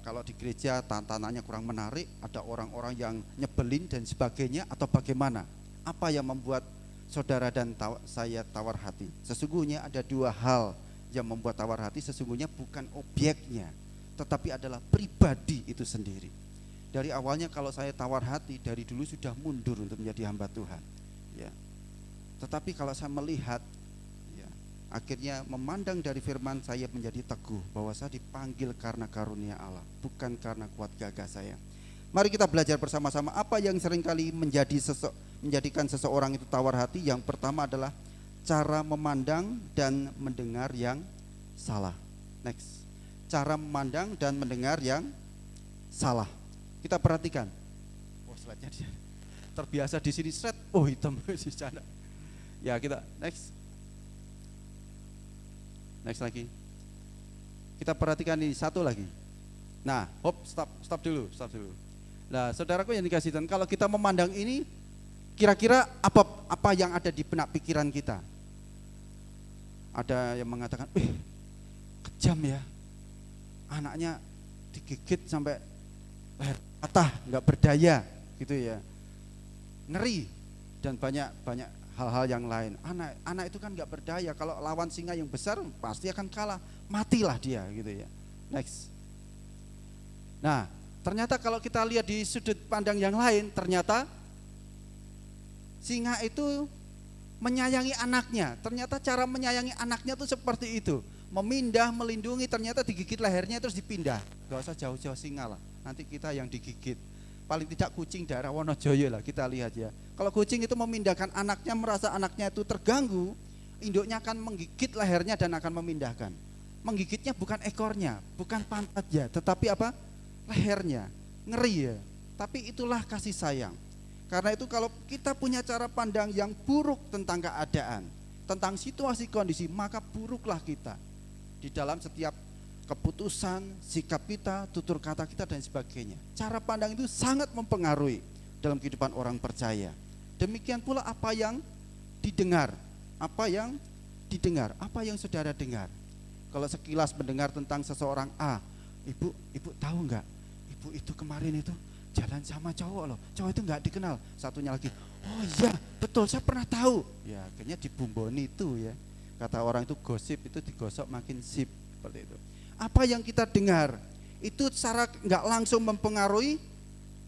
kalau di gereja tantangannya kurang menarik, ada orang-orang yang nyebelin dan sebagainya, atau bagaimana? Apa yang membuat saudara dan saya tawar hati? Sesungguhnya ada dua hal yang membuat tawar hati. Sesungguhnya bukan objeknya, tetapi adalah pribadi itu sendiri. Dari awalnya kalau saya tawar hati, dari dulu sudah mundur untuk menjadi hamba Tuhan, ya. Tetapi kalau saya melihat, ya, akhirnya memandang dari firman, saya menjadi teguh bahwa saya dipanggil karena karunia Allah, bukan karena kuat gagah saya. Mari kita belajar bersama-sama apa yang seringkali menjadikan seseorang itu tawar hati. Yang pertama adalah cara memandang dan mendengar yang salah. Next, cara memandang dan mendengar yang salah. Kita perhatikan. Oh, slide-nya dia terbiasa di sini slide. Oh, hitam di sana. Ya, kita next lagi. Kita perhatikan ini satu lagi. Nah, stop dulu. Nah, saudaraku yang dikasih Tuhan, kalau kita memandang ini, kira-kira apa yang ada di benak pikiran kita? Ada yang mengatakan, kejam ya, anaknya digigit sampai leher patah, nggak berdaya, gitu ya, ngeri, dan banyak hal-hal yang lain. Anak itu kan nggak berdaya, kalau lawan singa yang besar pasti akan kalah, matilah dia, gitu ya. Next. Nah, ternyata kalau kita lihat di sudut pandang yang lain, ternyata singa itu menyayangi anaknya. Ternyata cara menyayangi anaknya tuh seperti itu, memindah, melindungi. Ternyata digigit lehernya terus dipindah. Gak usah jauh-jauh singa lah, nanti kita yang digigit. Paling tidak kucing daerah Wonojoyo lah, kita lihat ya. Kalau kucing itu memindahkan anaknya, merasa anaknya itu terganggu, induknya akan menggigit lehernya dan akan memindahkan. Menggigitnya bukan ekornya, bukan pantatnya, tetapi apa? Lehernya. Ngeri ya. Tapi itulah kasih sayang. Karena itu kalau kita punya cara pandang yang buruk tentang keadaan, tentang situasi kondisi, maka buruklah kita di dalam setiap keputusan, sikap kita, tutur kata kita dan sebagainya. Cara pandang itu sangat mempengaruhi dalam kehidupan orang percaya. Demikian pula apa yang didengar, apa yang saudara dengar. Kalau sekilas mendengar tentang seseorang A, ibu tahu nggak? Ibu itu kemarin itu jalan sama cowok loh, cowok itu nggak dikenal. Satunya lagi, oh iya betul, saya pernah tahu. Ya akhirnya dibumboni itu ya. Kata orang itu gosip itu digosok makin sip, seperti itu. Apa yang kita dengar itu secara nggak langsung mempengaruhi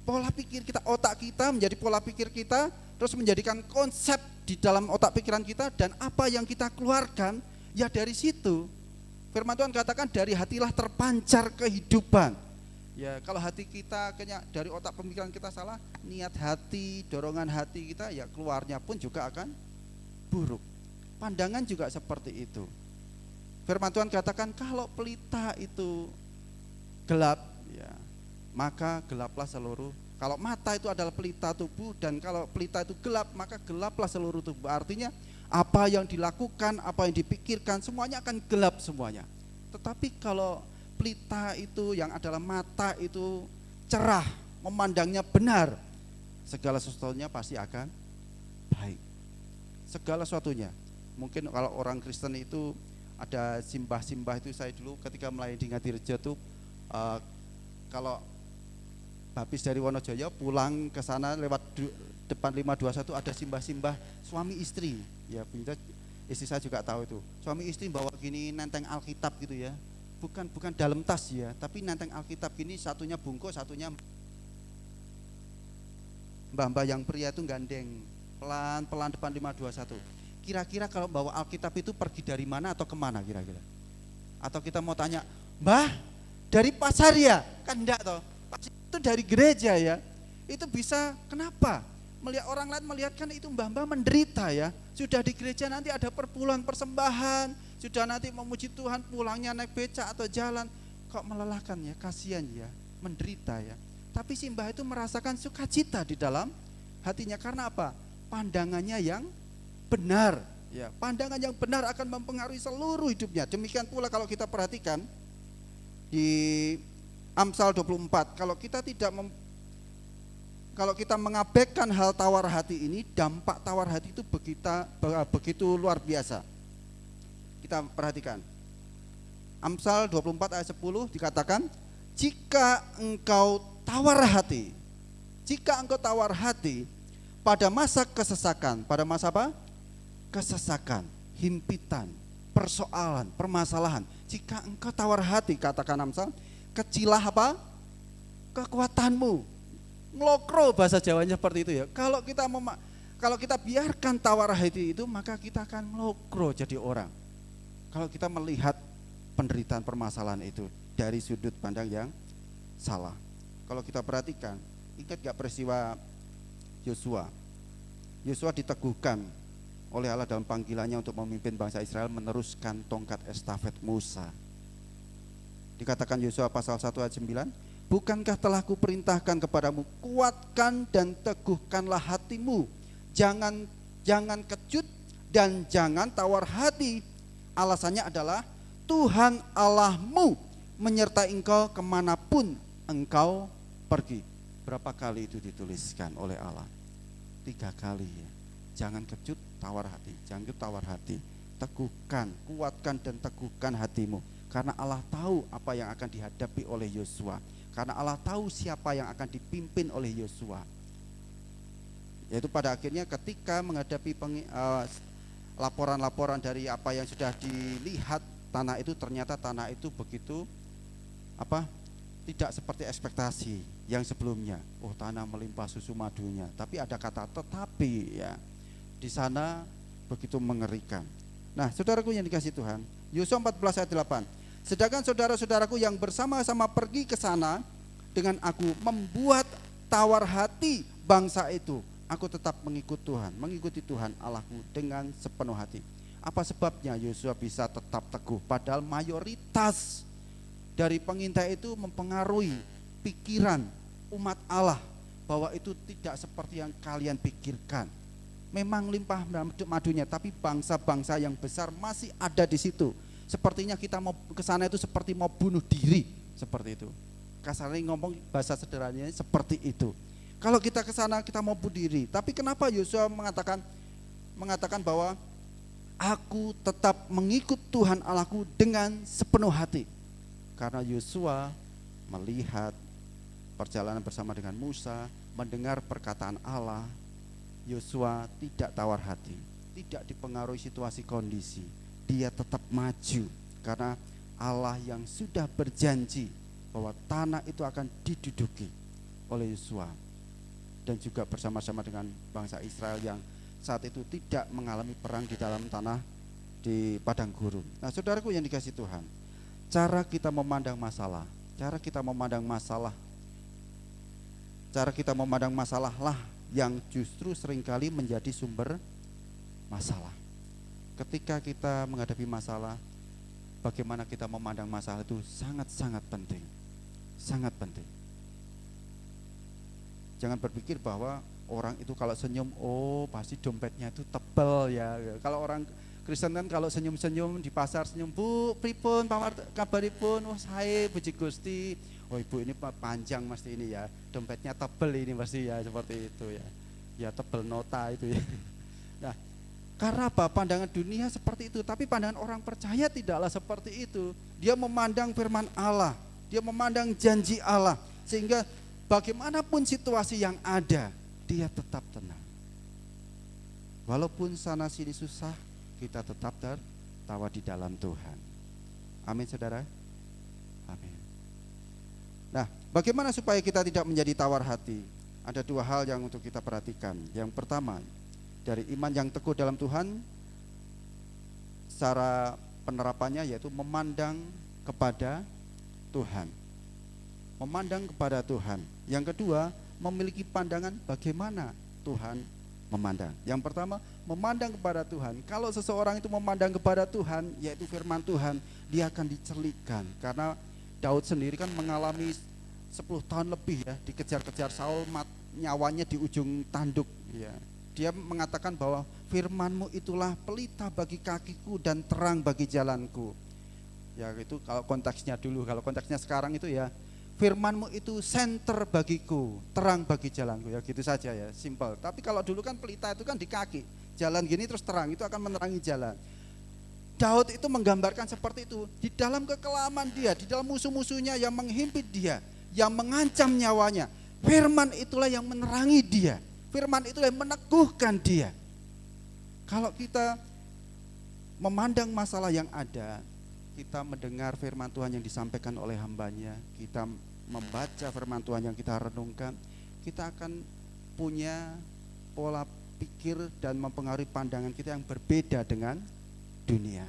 pola pikir kita, otak kita menjadi pola pikir kita, terus menjadikan konsep di dalam otak pikiran kita, dan apa yang kita keluarkan ya dari situ. Firman Tuhan katakan dari hatilah terpancar kehidupan. Ya kalau hati kita kayaknya dari otak pemikiran kita salah, niat hati, dorongan hati kita ya keluarnya pun juga akan buruk. Pandangan juga seperti itu. Firman Tuhan katakan kalau pelita itu gelap, ya maka gelaplah seluruh. Kalau mata itu adalah pelita tubuh, dan kalau pelita itu gelap, maka gelaplah seluruh tubuh. Artinya apa yang dilakukan, apa yang dipikirkan, semuanya akan gelap semuanya. Tetapi kalau pelita itu yang adalah mata itu cerah, memandangnya benar, segala sesuatunya pasti akan baik. Segala sesuatunya. Mungkin kalau orang Kristen itu ada simbah-simbah itu, saya dulu ketika melayani di Ngadirejo tuh kalau habis dari Wonojoyo pulang ke sana lewat depan 521 ada simbah-simbah suami istri. Ya, istri saya juga tahu itu. Suami istri bawa gini nenteng Alkitab gitu ya. Bukan dalam tas ya, tapi nenteng Alkitab gini, satunya bungkus, satunya mbah-mbah yang pria itu gandeng pelan-pelan depan 521. Kira-kira kalau bawa Alkitab itu pergi dari mana atau kemana kira-kira? Atau kita mau tanya, Mbah dari pasar ya? Kan enggak toh, itu dari gereja ya. Itu bisa, kenapa? Melihat orang lain melihatkan itu mbah-mbah menderita ya. Sudah di gereja nanti ada perpuluhan persembahan, sudah nanti memuji Tuhan, pulangnya naik becak atau jalan, kok melelahkan ya, kasihan ya, menderita ya. Tapi si mbah itu merasakan sukacita di dalam hatinya. Karena apa? Pandangannya yang benar, Ya, pandangan yang benar akan mempengaruhi seluruh hidupnya. Demikian pula kalau kita perhatikan di Amsal 24, kalau kita mengabaikan hal tawar hati ini, dampak tawar hati itu begitu luar biasa. Kita perhatikan. Amsal 24 ayat 10 dikatakan, jika engkau tawar hati pada masa kesesakan, pada masa apa? Kesesakan, himpitan, persoalan, permasalahan. Jika engkau tawar hati, katakan Amsal, kecilah apa? Kekuatanmu. Ngelokro bahasa Jawanya seperti itu ya. Kalau kita biarkan tawar hati itu, maka kita akan ngelokro jadi orang. Kalau kita melihat penderitaan permasalahan itu dari sudut pandang yang salah. Kalau kita perhatikan, ingat gak peristiwa Yosua? Yosua diteguhkan oleh Allah dalam panggilannya untuk memimpin bangsa Israel meneruskan tongkat estafet Musa. Dikatakan Yosua pasal 1 ayat 9, bukankah telah kuperintahkan kepadamu, kuatkan dan teguhkanlah hatimu, jangan kecut dan jangan tawar hati. Alasannya adalah Tuhan Allahmu menyertai engkau kemanapun engkau pergi. Berapa kali itu dituliskan oleh Allah? 3 kali ya. Jangan kecut, tawar hati. Jangan kecut, tawar hati. Teguhkan, kuatkan dan teguhkan hatimu. Karena Allah tahu apa yang akan dihadapi oleh Yosua. Karena Allah tahu siapa yang akan dipimpin oleh Yosua. Yaitu pada akhirnya ketika menghadapi laporan-laporan dari apa yang sudah dilihat, tanah itu ternyata tanah itu begitu tidak seperti ekspektasi yang sebelumnya. Oh, tanah melimpah susu madunya, tapi ada kata tetapi ya. Di sana begitu mengerikan. Nah, saudaraku yang dikasihi Tuhan, Yosua 14 ayat 8. Sedangkan saudara-saudaraku yang bersama-sama pergi ke sana dengan aku membuat tawar hati bangsa itu, aku tetap mengikuti Tuhan Allahku dengan sepenuh hati. Apa sebabnya Yosua bisa tetap teguh padahal mayoritas dari pengintai itu mempengaruhi pikiran umat Allah bahwa itu tidak seperti yang kalian pikirkan. Memang limpah madunya, tapi bangsa-bangsa yang besar masih ada di situ. Sepertinya kita mau ke sana itu seperti mau bunuh diri, seperti itu. Kasarnya ngomong bahasa sederhananya seperti itu. Kalau kita ke sana kita mau bunuh diri, tapi kenapa Yosua mengatakan bahwa aku tetap mengikut Tuhan Allahku dengan sepenuh hati? Karena Yosua melihat perjalanan bersama dengan Musa, mendengar perkataan Allah. Yosua tidak tawar hati, tidak dipengaruhi situasi kondisi. Dia tetap maju karena Allah yang sudah berjanji bahwa tanah itu akan diduduki oleh Yosua dan juga bersama-sama dengan bangsa Israel yang saat itu tidak mengalami perang di dalam tanah di padang gurun. Nah, saudaraku yang dikasihi Tuhan, cara kita memandang masalah lah yang justru seringkali menjadi sumber masalah. Ketika kita menghadapi masalah, bagaimana kita memandang masalah itu sangat-sangat penting. Sangat penting. Jangan berpikir bahwa orang itu kalau senyum, oh pasti dompetnya itu tebal ya. Kalau orang Kristen kan kalau senyum-senyum di pasar senyum, Bu, pripun kabaripun? Oh, saya puji Gusti. Oh, Ibu ini panjang mesti ini ya. Dompetnya tebal ini pasti ya, seperti itu ya. Ya tebal nota itu ya. Nah, karena apa? Pandangan dunia seperti itu, tapi pandangan orang percaya tidaklah seperti itu. Dia memandang firman Allah, dia memandang janji Allah, sehingga bagaimanapun situasi yang ada, dia tetap tenang. Walaupun sana sini susah, kita tetap tertawa di dalam Tuhan. Amin, saudara. Amin. Nah, bagaimana supaya kita tidak menjadi tawar hati? Ada 2 hal yang untuk kita perhatikan. Yang pertama, dari iman yang teguh dalam Tuhan, cara penerapannya yaitu memandang kepada Tuhan. Memandang kepada Tuhan. Yang kedua, memiliki pandangan bagaimana Tuhan memandang. Yang pertama, memandang kepada Tuhan. Kalau seseorang itu memandang kepada Tuhan, yaitu firman Tuhan, dia akan dicerlikan. Karena Daud sendiri kan mengalami 10 tahun lebih ya, dikejar-kejar Saul, nyawanya di ujung tanduk ya. Dia mengatakan bahwa Firman-Mu itulah pelita bagi kakiku dan terang bagi jalanku. Ya itu kalau konteksnya dulu, kalau konteksnya sekarang itu ya Firman-Mu itu senter bagiku, terang bagi jalanku, ya gitu saja ya, simple. Tapi kalau dulu kan pelita itu kan di kaki, jalan gini terus terang, itu akan menerangi jalan. Daud itu menggambarkan seperti itu, di dalam kekelaman dia, di dalam musuh-musuhnya yang menghimpit dia, yang mengancam nyawanya, firman itulah yang menerangi dia, firman itulah yang meneguhkan dia. Kalau kita memandang masalah yang ada, kita mendengar firman Tuhan yang disampaikan oleh hambanya, kita membaca firman Tuhan yang kita renungkan, kita akan punya pola pikir dan mempengaruhi pandangan kita yang berbeda dengan dunia.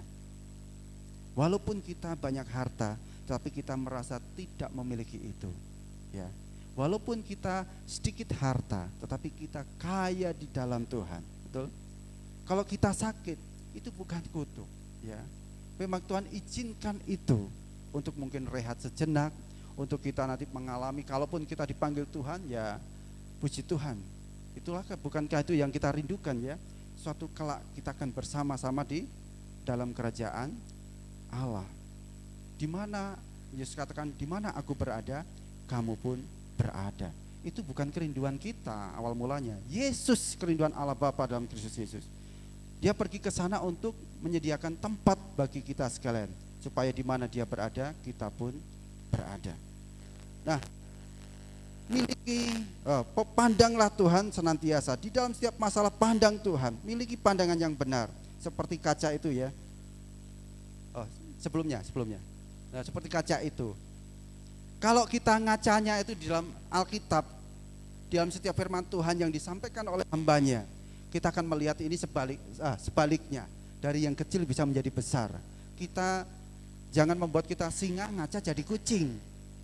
Walaupun kita banyak harta, tapi kita merasa tidak memiliki itu, ya. Walaupun kita sedikit harta, tetapi kita kaya di dalam Tuhan, betul? Kalau kita sakit, itu bukan kutuk, ya. Memang Tuhan izinkan itu untuk mungkin rehat sejenak, untuk kita nanti mengalami, kalaupun kita dipanggil Tuhan, ya puji Tuhan. Itulah bukankah itu yang kita rindukan, ya. Suatu kelak kita akan bersama-sama di dalam kerajaan Allah. Di mana Yesus katakan, di mana aku berada, kamu pun berada. Itu bukan kerinduan kita awal mulanya. Yesus kerinduan Allah Bapa dalam Kristus Yesus. Dia pergi ke sana untuk menyediakan tempat bagi kita sekalian, supaya di mana dia berada, kita pun berada. Nah, pandanglah Tuhan senantiasa. Di dalam setiap masalah pandang Tuhan, miliki pandangan yang benar. Seperti kaca itu ya. Sebelumnya. Nah, seperti kaca itu. Kalau kita ngacanya itu di dalam Alkitab, di dalam setiap firman Tuhan yang disampaikan oleh hambanya, kita akan melihat ini sebaliknya. Dari yang kecil bisa menjadi besar. Kita jangan membuat kita singa ngaca jadi kucing.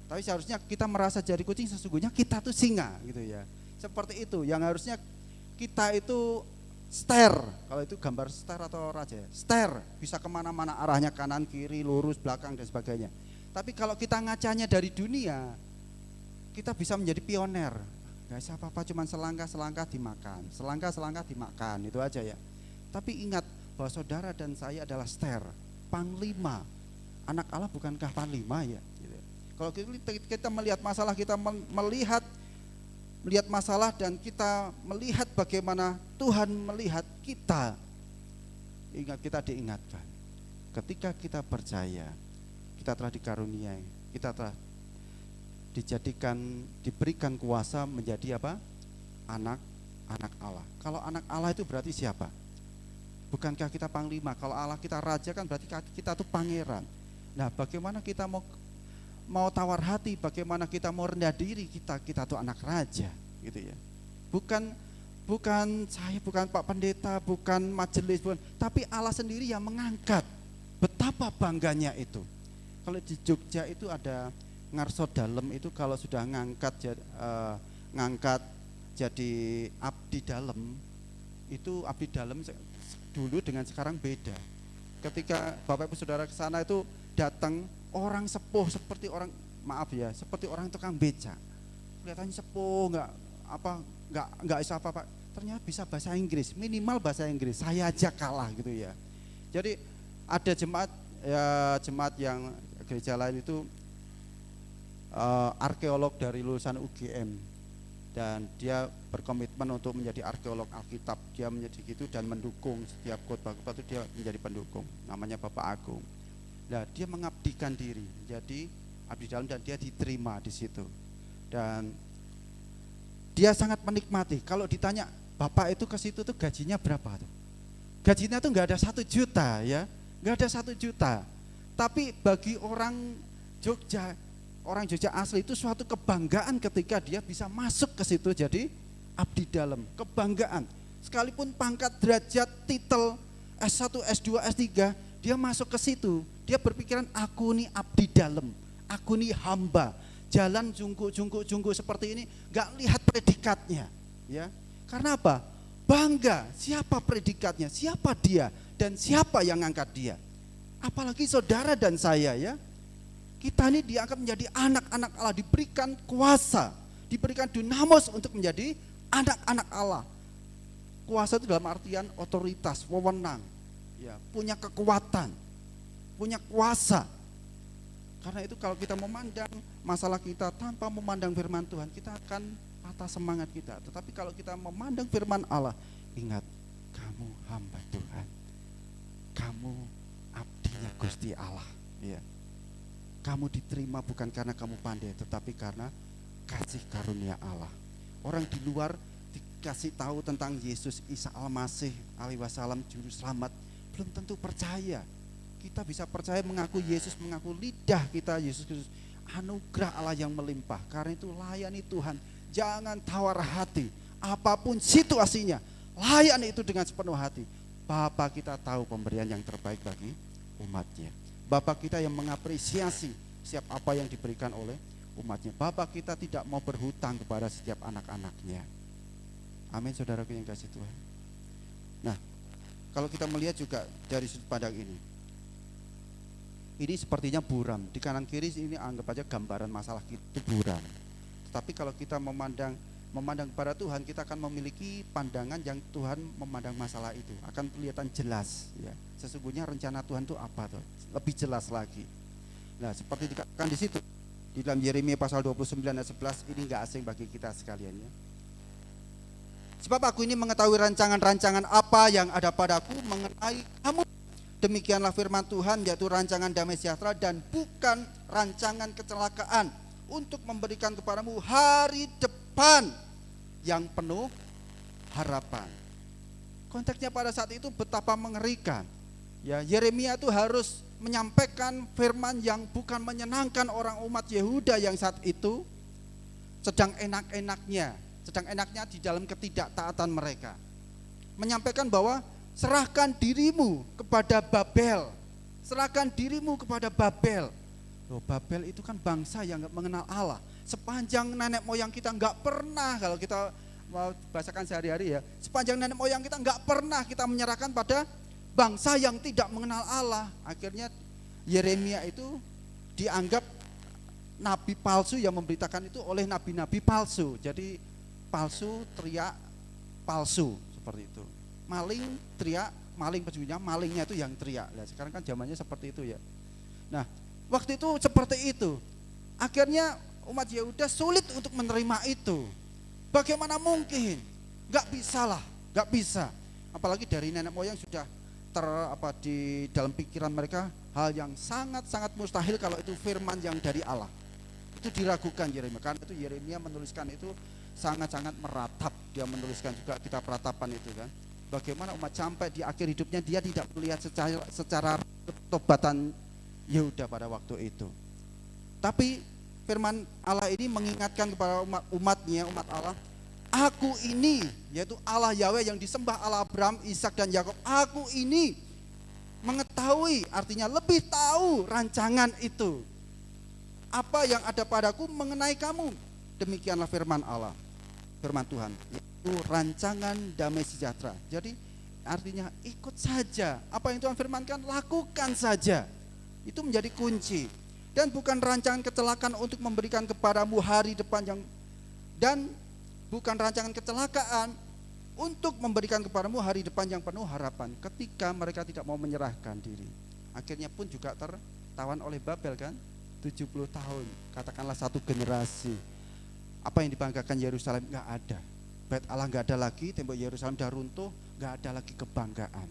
Tapi seharusnya kita merasa jadi kucing, sesungguhnya kita tuh singa gitu ya. Seperti itu, yang harusnya kita itu ster. Kalau itu gambar ster atau raja, ster, bisa kemana-mana arahnya, kanan, kiri, lurus, belakang dan sebagainya. Tapi kalau kita ngacanya dari dunia, kita bisa menjadi pioner. Gak usah apa-apa, cuma selangkah-selangkah dimakan, itu aja ya. Tapi ingat bahwa saudara dan saya adalah ster, panglima. Anak Allah bukankah panglima ya? Gitu. Kalau kita melihat masalah, kita melihat masalah dan kita melihat bagaimana Tuhan melihat kita. Ingat, kita diingatkan. Ketika kita percaya, kita telah dikaruniai, kita telah diberikan kuasa menjadi apa? Anak Allah. Kalau anak Allah itu berarti siapa? Bukankah kita panglima? Kalau Allah kita raja, kan berarti kita tuh pangeran. Nah, bagaimana kita mau tawar hati, bagaimana kita mau rendah diri, kita tuh anak raja, gitu ya. Bukan saya, bukan Pak Pendeta, bukan majelis, tapi Allah sendiri yang mengangkat. Betapa bangganya itu. Kalau di Jogja itu ada Ngarso Dalem itu, kalau sudah ngangkat jadi abdi dalem, itu abdi dalem dulu dengan sekarang beda. Ketika Bapak Ibu Saudara ke sana itu datang orang sepuh seperti orang, maaf ya, seperti orang tukang beca. Kelihatannya sepuh, enggak bisa apa-apa. Ternyata bisa bahasa Inggris, minimal bahasa Inggris. Saya aja kalah gitu ya. Jadi ada jemaat yang gereja lain itu arkeolog dari lulusan UGM, dan dia berkomitmen untuk menjadi arkeolog Alkitab. Dia menjadi gitu dan mendukung setiap khotbah-khotbah itu, dia menjadi pendukung, namanya Bapak Agung. Nah, dia mengabdikan diri jadi abdi dalam dan dia diterima di situ. Dan dia sangat menikmati. Kalau ditanya, Bapak itu ke situ tuh gajinya berapa tuh? Gajinya tuh enggak ada 1 juta ya, enggak ada 1 juta. Tapi bagi orang Jogja asli itu suatu kebanggaan ketika dia bisa masuk ke situ jadi abdi dalam. Kebanggaan. Sekalipun pangkat, derajat, titel S1, S2, S3, dia masuk ke situ. Dia berpikiran, aku nih abdi dalam, aku nih hamba. Jalan jungku seperti ini, gak lihat predikatnya, ya. Karena apa? Bangga. Siapa predikatnya? Siapa dia? Dan siapa yang ngangkat dia? Apalagi saudara dan saya ya. Kita ini diangkat menjadi anak-anak Allah, diberikan kuasa, diberikan dinamos untuk menjadi anak-anak Allah. Kuasa itu dalam artian otoritas, wewenang, ya, punya kekuatan, punya kuasa. Karena itu kalau kita memandang masalah kita tanpa memandang firman Tuhan, kita akan patah semangat kita. Tetapi kalau kita memandang firman Allah, ingat, kamu hamba Tuhan, kamu abdinya Gusti Allah, ya. Kamu diterima bukan karena kamu pandai, tetapi karena kasih karunia Allah. Orang di luar dikasih tahu tentang Yesus Isa Al-Masih alaihi wasallam juru selamat, belum tentu percaya. Kita bisa percaya mengaku Yesus, mengaku lidah kita Yesus Kristus, anugerah Allah yang melimpah. Karena itu layani Tuhan, jangan tawar hati, apapun situasinya, layani itu dengan sepenuh hati. Bapa kita tahu pemberian yang terbaik bagi umatnya. Bapa kita yang mengapresiasi setiap apa yang diberikan oleh umatnya. Bapa kita tidak mau berhutang kepada setiap anak-anaknya. Amin, saudaraku yang kasih Tuhan. Nah, kalau kita melihat juga dari sudut pandang ini sepertinya buram. Di kanan kiri ini anggap aja gambaran masalah itu buram. Tetapi kalau kita memandang kepada Tuhan, kita akan memiliki pandangan yang Tuhan memandang masalah itu akan kelihatan jelas, ya. Sesungguhnya rencana Tuhan itu apa tuh? Lebih jelas lagi. Nah, seperti dikatakan di situ di dalam Yeremia pasal 29 ayat 11, ini enggak asing bagi kita sekalian, ya. Sebab aku ini mengetahui rancangan-rancangan apa yang ada padaku mengenai kamu. Demikianlah firman Tuhan, yaitu rancangan damai sejahtera dan bukan rancangan kecelakaan, untuk memberikan kepadamu hari depan yang penuh harapan. Konteksnya pada saat itu betapa mengerikan. Ya, Yeremia itu harus menyampaikan firman yang bukan menyenangkan orang umat Yehuda yang saat itu sedang enak-enaknya di dalam ketidaktaatan mereka. Menyampaikan bahwa serahkan dirimu kepada Babel. Serahkan dirimu kepada Babel. Loh, Babel itu kan bangsa yang enggak mengenal Allah. Sepanjang nenek moyang kita enggak pernah, kalau kita mau bahasakan sehari-hari ya, sepanjang nenek moyang kita enggak pernah kita menyerahkan pada bangsa yang tidak mengenal Allah. Akhirnya Yeremia itu dianggap nabi palsu yang memberitakan itu oleh nabi-nabi palsu. Jadi palsu teriak palsu, seperti itu. Maling teriak maling, pencurinya malingnya itu yang teriak. Nah, sekarang kan zamannya seperti itu, ya. Nah, waktu itu seperti itu. Akhirnya umat Yehuda sulit untuk menerima itu. Bagaimana mungkin? Gak bisa. Apalagi dari nenek moyang sudah di dalam pikiran mereka hal yang sangat-sangat mustahil kalau itu firman yang dari Allah. Itu diragukan Yeremia. Karena itu Yeremia menuliskan itu sangat-sangat meratap. Dia menuliskan juga kitab ratapan itu kan. Bagaimana umat sampai di akhir hidupnya dia tidak melihat secara ketobatan Yehuda pada waktu itu. Tapi firman Allah ini mengingatkan kepada umatnya, umat Allah, aku ini, yaitu Allah Yahweh yang disembah Allah Abraham, Ishak dan Yakub, aku ini mengetahui, artinya lebih tahu rancangan itu. Apa yang ada padaku mengenai kamu. Demikianlah firman Allah, firman Tuhan, yaitu rancangan damai sejahtera. Jadi artinya ikut saja apa yang Tuhan firmankan, lakukan saja. Itu menjadi kunci. Dan bukan rancangan kecelakaan untuk memberikan kepadamu hari depan bukan rancangan kecelakaan untuk memberikan kepadamu hari depan yang penuh harapan. Ketika mereka tidak mau menyerahkan diri, akhirnya pun juga tertawan oleh Babel kan, 70 tahun, katakanlah satu generasi. Apa yang dibanggakan Yerusalem nggak ada, Bait Allah nggak ada lagi, tembok Yerusalem dah runtuh, nggak ada lagi kebanggaan.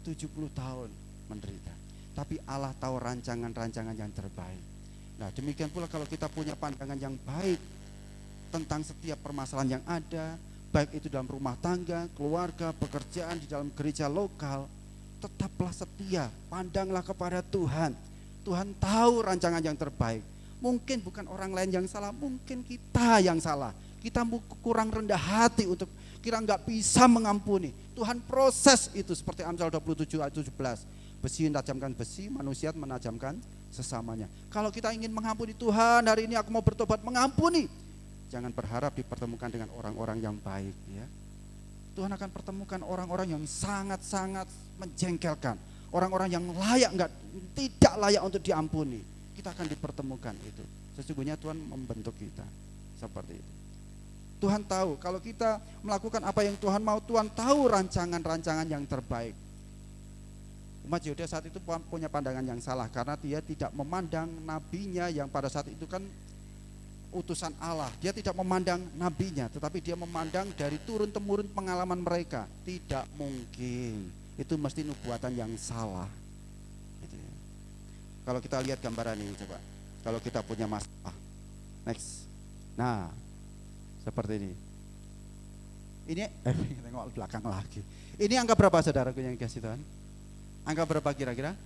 70 tahun menderita. Tapi Allah tahu rancangan-rancangan yang terbaik. Nah, demikian pula kalau kita punya pandangan yang baik tentang setiap permasalahan yang ada, baik itu dalam rumah tangga, keluarga, pekerjaan, di dalam gereja lokal, tetaplah setia, pandanglah kepada Tuhan. Tuhan tahu rancangan yang terbaik. Mungkin bukan orang lain yang salah, mungkin kita yang salah. Kita kurang rendah hati untuk kira nggak bisa mengampuni. Tuhan proses itu seperti Amsal 27 ayat 17. Besi menajamkan besi, manusia menajamkan sesamanya. Kalau kita ingin mengampuni, Tuhan hari ini aku mau bertobat mengampuni. Jangan berharap dipertemukan dengan orang-orang yang baik, ya. Tuhan akan pertemukan orang-orang yang sangat-sangat menjengkelkan, orang-orang yang tidak layak untuk diampuni. Kita akan dipertemukan itu. Sesungguhnya Tuhan membentuk kita seperti itu. Tuhan tahu kalau kita melakukan apa yang Tuhan mau, Tuhan tahu rancangan-rancangan yang terbaik. Umat Yehuda saat itu punya pandangan yang salah karena dia tidak memandang nabinya yang pada saat itu kan utusan Allah. Dia tidak memandang nabinya, tetapi dia memandang dari turun-temurun pengalaman mereka. Tidak mungkin, itu mesti nubuatan yang salah. Gitu ya. Kalau kita lihat gambaran ini coba, kalau kita punya masalah, next. Nah, seperti ini. Ini tengok belakang lagi. Ini angka berapa saudaraku yang dikasih Tuhan? Angka berapa kira-kira?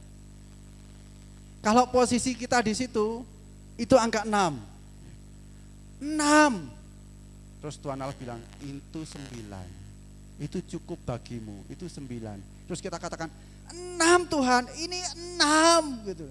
Kalau posisi kita di situ, itu angka 6. 6. Terus Tuhan Allah bilang, itu 9. Itu cukup bagimu, itu 9. Terus kita katakan, 6 Tuhan, ini 6 gitu.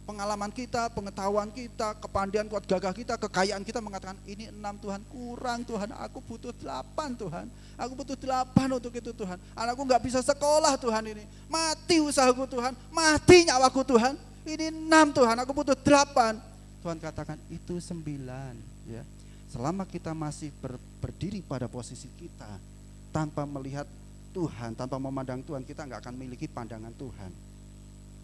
Pengalaman kita, pengetahuan kita, kepandian, kuat gagah kita, kekayaan kita mengatakan ini 6 Tuhan, kurang Tuhan, aku butuh 8 Tuhan, aku butuh 8 untuk itu Tuhan, anakku gak bisa sekolah Tuhan ini, mati usahaku Tuhan, mati nyawaku Tuhan, ini 6 Tuhan, aku butuh 8. Tuhan katakan itu 9 ya. Selama kita masih berdiri pada posisi kita tanpa melihat Tuhan, tanpa memandang Tuhan, kita gak akan memiliki pandangan Tuhan.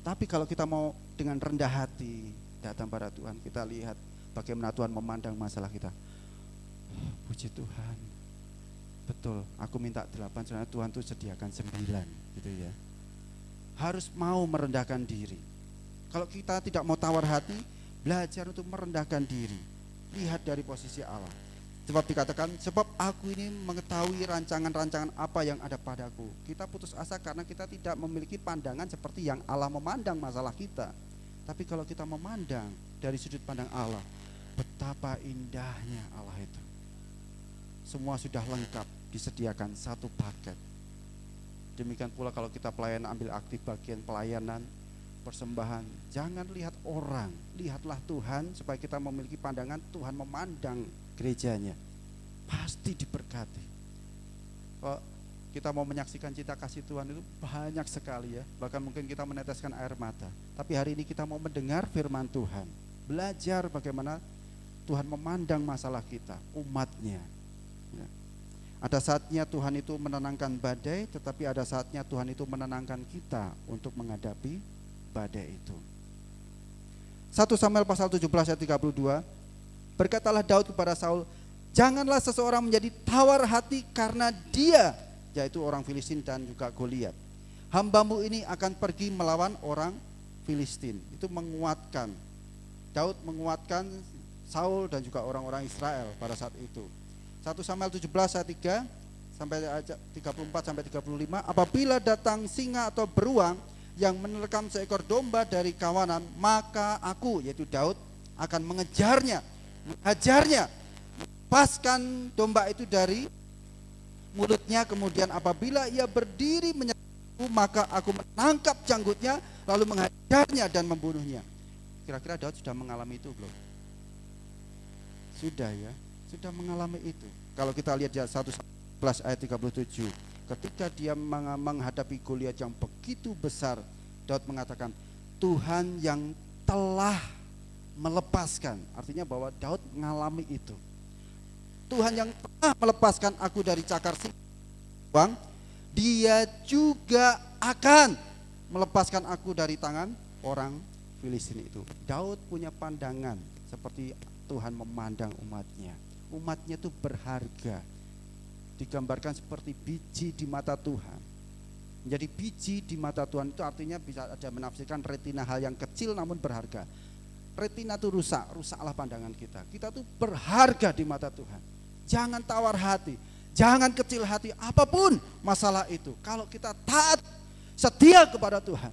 Tapi kalau kita mau dengan rendah hati datang pada Tuhan, kita lihat bagaimana Tuhan memandang masalah kita. Puji Tuhan, betul, aku minta 8, sebenarnya Tuhan tuh sediakan 9 gitu ya. Harus mau merendahkan diri. Kalau kita tidak mau tawar hati, belajar untuk merendahkan diri. Lihat dari posisi Allah. Sebab dikatakan, sebab aku ini mengetahui rancangan-rancangan apa yang ada padaku. Kita putus asa karena kita tidak memiliki pandangan seperti yang Allah memandang masalah kita. Tapi kalau kita memandang dari sudut pandang Allah, betapa indahnya Allah itu. Semua sudah lengkap, disediakan satu paket. Demikian pula kalau kita pelayanan, ambil aktif bagian pelayanan, persembahan. Jangan lihat orang, lihatlah Tuhan supaya kita memiliki pandangan Tuhan memandang gerejanya. Pasti diberkati. Kalau kita mau menyaksikan cinta kasih Tuhan itu banyak sekali ya. Bahkan mungkin kita meneteskan air mata. Tapi hari ini kita mau mendengar firman Tuhan. Belajar bagaimana Tuhan memandang masalah kita, umatnya ya. Ada saatnya Tuhan itu menenangkan badai, tetapi ada saatnya Tuhan itu menenangkan kita untuk menghadapi badai itu. 1 Samuel pasal 17 ayat 32, berkatalah Daud kepada Saul, janganlah seseorang menjadi tawar hati karena dia, yaitu orang Filistin dan juga Goliat. Hambamu ini akan pergi melawan orang Filistin. Itu menguatkan. Daud menguatkan Saul dan juga orang-orang Israel pada saat itu. 1 Samuel 17 ayat 3 sampai 34 sampai 35, apabila datang singa atau beruang yang menerkam seekor domba dari kawanan, maka aku, yaitu Daud, akan mengejarnya, menghajarnya, lepaskan domba itu dari mulutnya. Kemudian apabila ia berdiri menyerangku, maka aku menangkap janggutnya, lalu menghajarnya dan membunuhnya. Kira-kira Daud sudah mengalami itu belum? Sudah ya, sudah mengalami itu. Kalau kita lihat di 1 ayat 37, ketika dia menghadapi Goliat yang begitu besar, Daud mengatakan, Tuhan yang telah melepaskan. Artinya bahwa Daud mengalami itu. Tuhan yang telah melepaskan aku dari cakar singa, dia juga akan melepaskan aku dari tangan orang Filistin itu. Daud punya pandangan seperti Tuhan memandang umatnya. Umatnya itu berharga. Digambarkan seperti biji di mata Tuhan. Menjadi biji di mata Tuhan itu artinya bisa ada menafsirkan retina, hal yang kecil namun berharga. Retina itu rusak, rusaklah pandangan kita. Kita tuh berharga di mata Tuhan. Jangan tawar hati, jangan kecil hati, apapun masalah itu. Kalau kita taat, setia kepada Tuhan,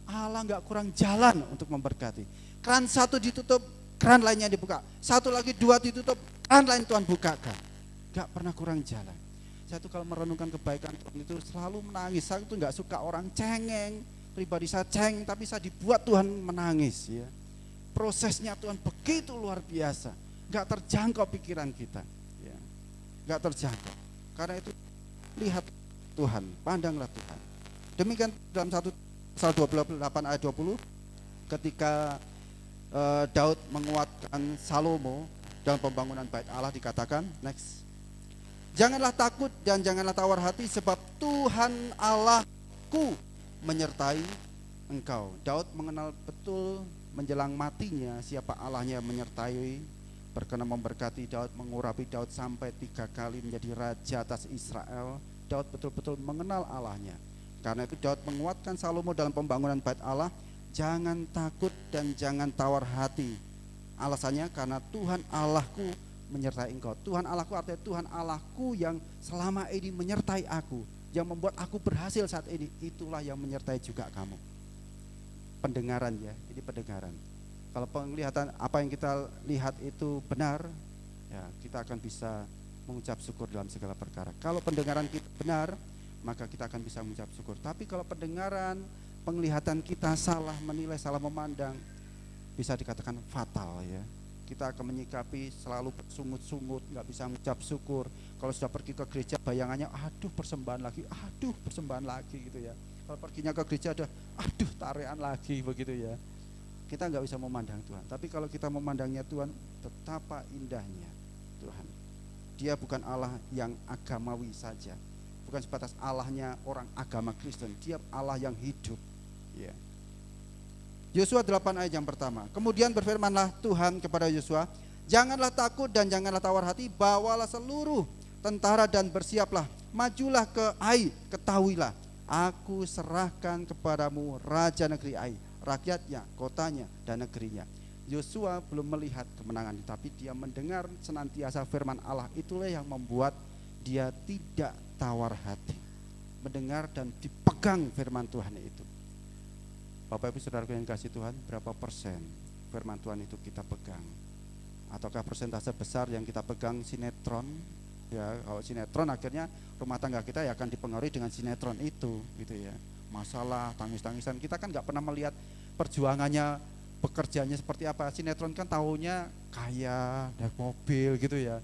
Allah gak kurang jalan untuk memberkati. Keran satu ditutup, keran lainnya dibuka. Satu lagi, dua ditutup, keran lain Tuhan bukakan. Gak pernah kurang jalan. Saya tuh kalau merenungkan kebaikan Tuhan itu selalu menangis. Saya tuh gak suka orang cengeng. Pribadi saya cengeng, tapi saya dibuat Tuhan menangis ya. Prosesnya Tuhan begitu luar biasa. Gak terjangkau pikiran kita ya. Gak terjangkau. Karena itu lihat Tuhan, pandanglah Tuhan. Demikian dalam 1 Pasal 28 ayat 20, ketika Daud menguatkan Salomo dalam pembangunan bait Allah, dikatakan next, Janganlah takut dan janganlah tawar hati, sebab Tuhan Allahku menyertai engkau. Daud mengenal betul menjelang matinya siapa Allahnya yang menyertai, berkenan memberkati Daud, mengurapi Daud sampai 3 kali menjadi raja atas Israel. Daud betul-betul mengenal Allahnya. Karena itu Daud menguatkan Salomo dalam pembangunan bait Allah, jangan takut dan jangan tawar hati. Alasannya karena Tuhan Allahku menyertai engkau. Tuhan Allahku artinya Tuhan Allahku yang selama ini menyertai aku, yang membuat aku berhasil saat ini, itulah yang menyertai juga kamu. Pendengaran ya, ini pendengaran. Kalau penglihatan apa yang kita lihat itu benar, ya kita akan bisa mengucap syukur dalam segala perkara. Kalau pendengaran kita benar, maka kita akan bisa mengucap syukur. Tapi kalau pendengaran, penglihatan kita salah menilai, salah memandang, bisa dikatakan fatal ya. Kita akan menyikapi selalu sungut-sungut, nggak bisa mengucap syukur. Kalau sudah pergi ke gereja bayangannya, aduh persembahan lagi gitu ya. Kalau perginya ke gereja ada, aduh tarian lagi begitu ya. Kita nggak bisa memandang Tuhan. Tapi kalau kita memandangnya Tuhan, betapa indahnya Tuhan. Dia bukan Allah yang agamawi saja, bukan sebatas Allahnya orang agama Kristen. Dia Allah yang hidup. Ya. Yosua 8 ayat yang pertama. Kemudian berfirmanlah Tuhan kepada Yosua, janganlah takut dan janganlah tawar hati, bawalah seluruh tentara dan bersiaplah, majulah ke Ai, ketahuilah, aku serahkan kepadamu raja negeri Ai, rakyatnya, kotanya, dan negerinya. Yosua belum melihat kemenangan, tapi dia mendengar senantiasa firman Allah. Itulah yang membuat dia tidak tawar hati, mendengar dan dipegang firman Tuhan itu. Bapak Ibu Saudaraku yang kasih Tuhan, berapa persen firman Tuhan itu kita pegang? Ataukah persentase besar yang kita pegang sinetron? Ya, kalau sinetron akhirnya rumah tangga kita ya akan dipengaruhi dengan sinetron itu, gitu ya. Masalah, tangis-tangisan, kita kan nggak pernah melihat perjuangannya, pekerjaannya seperti apa. Sinetron kan tahunya kaya, naik mobil gitu ya.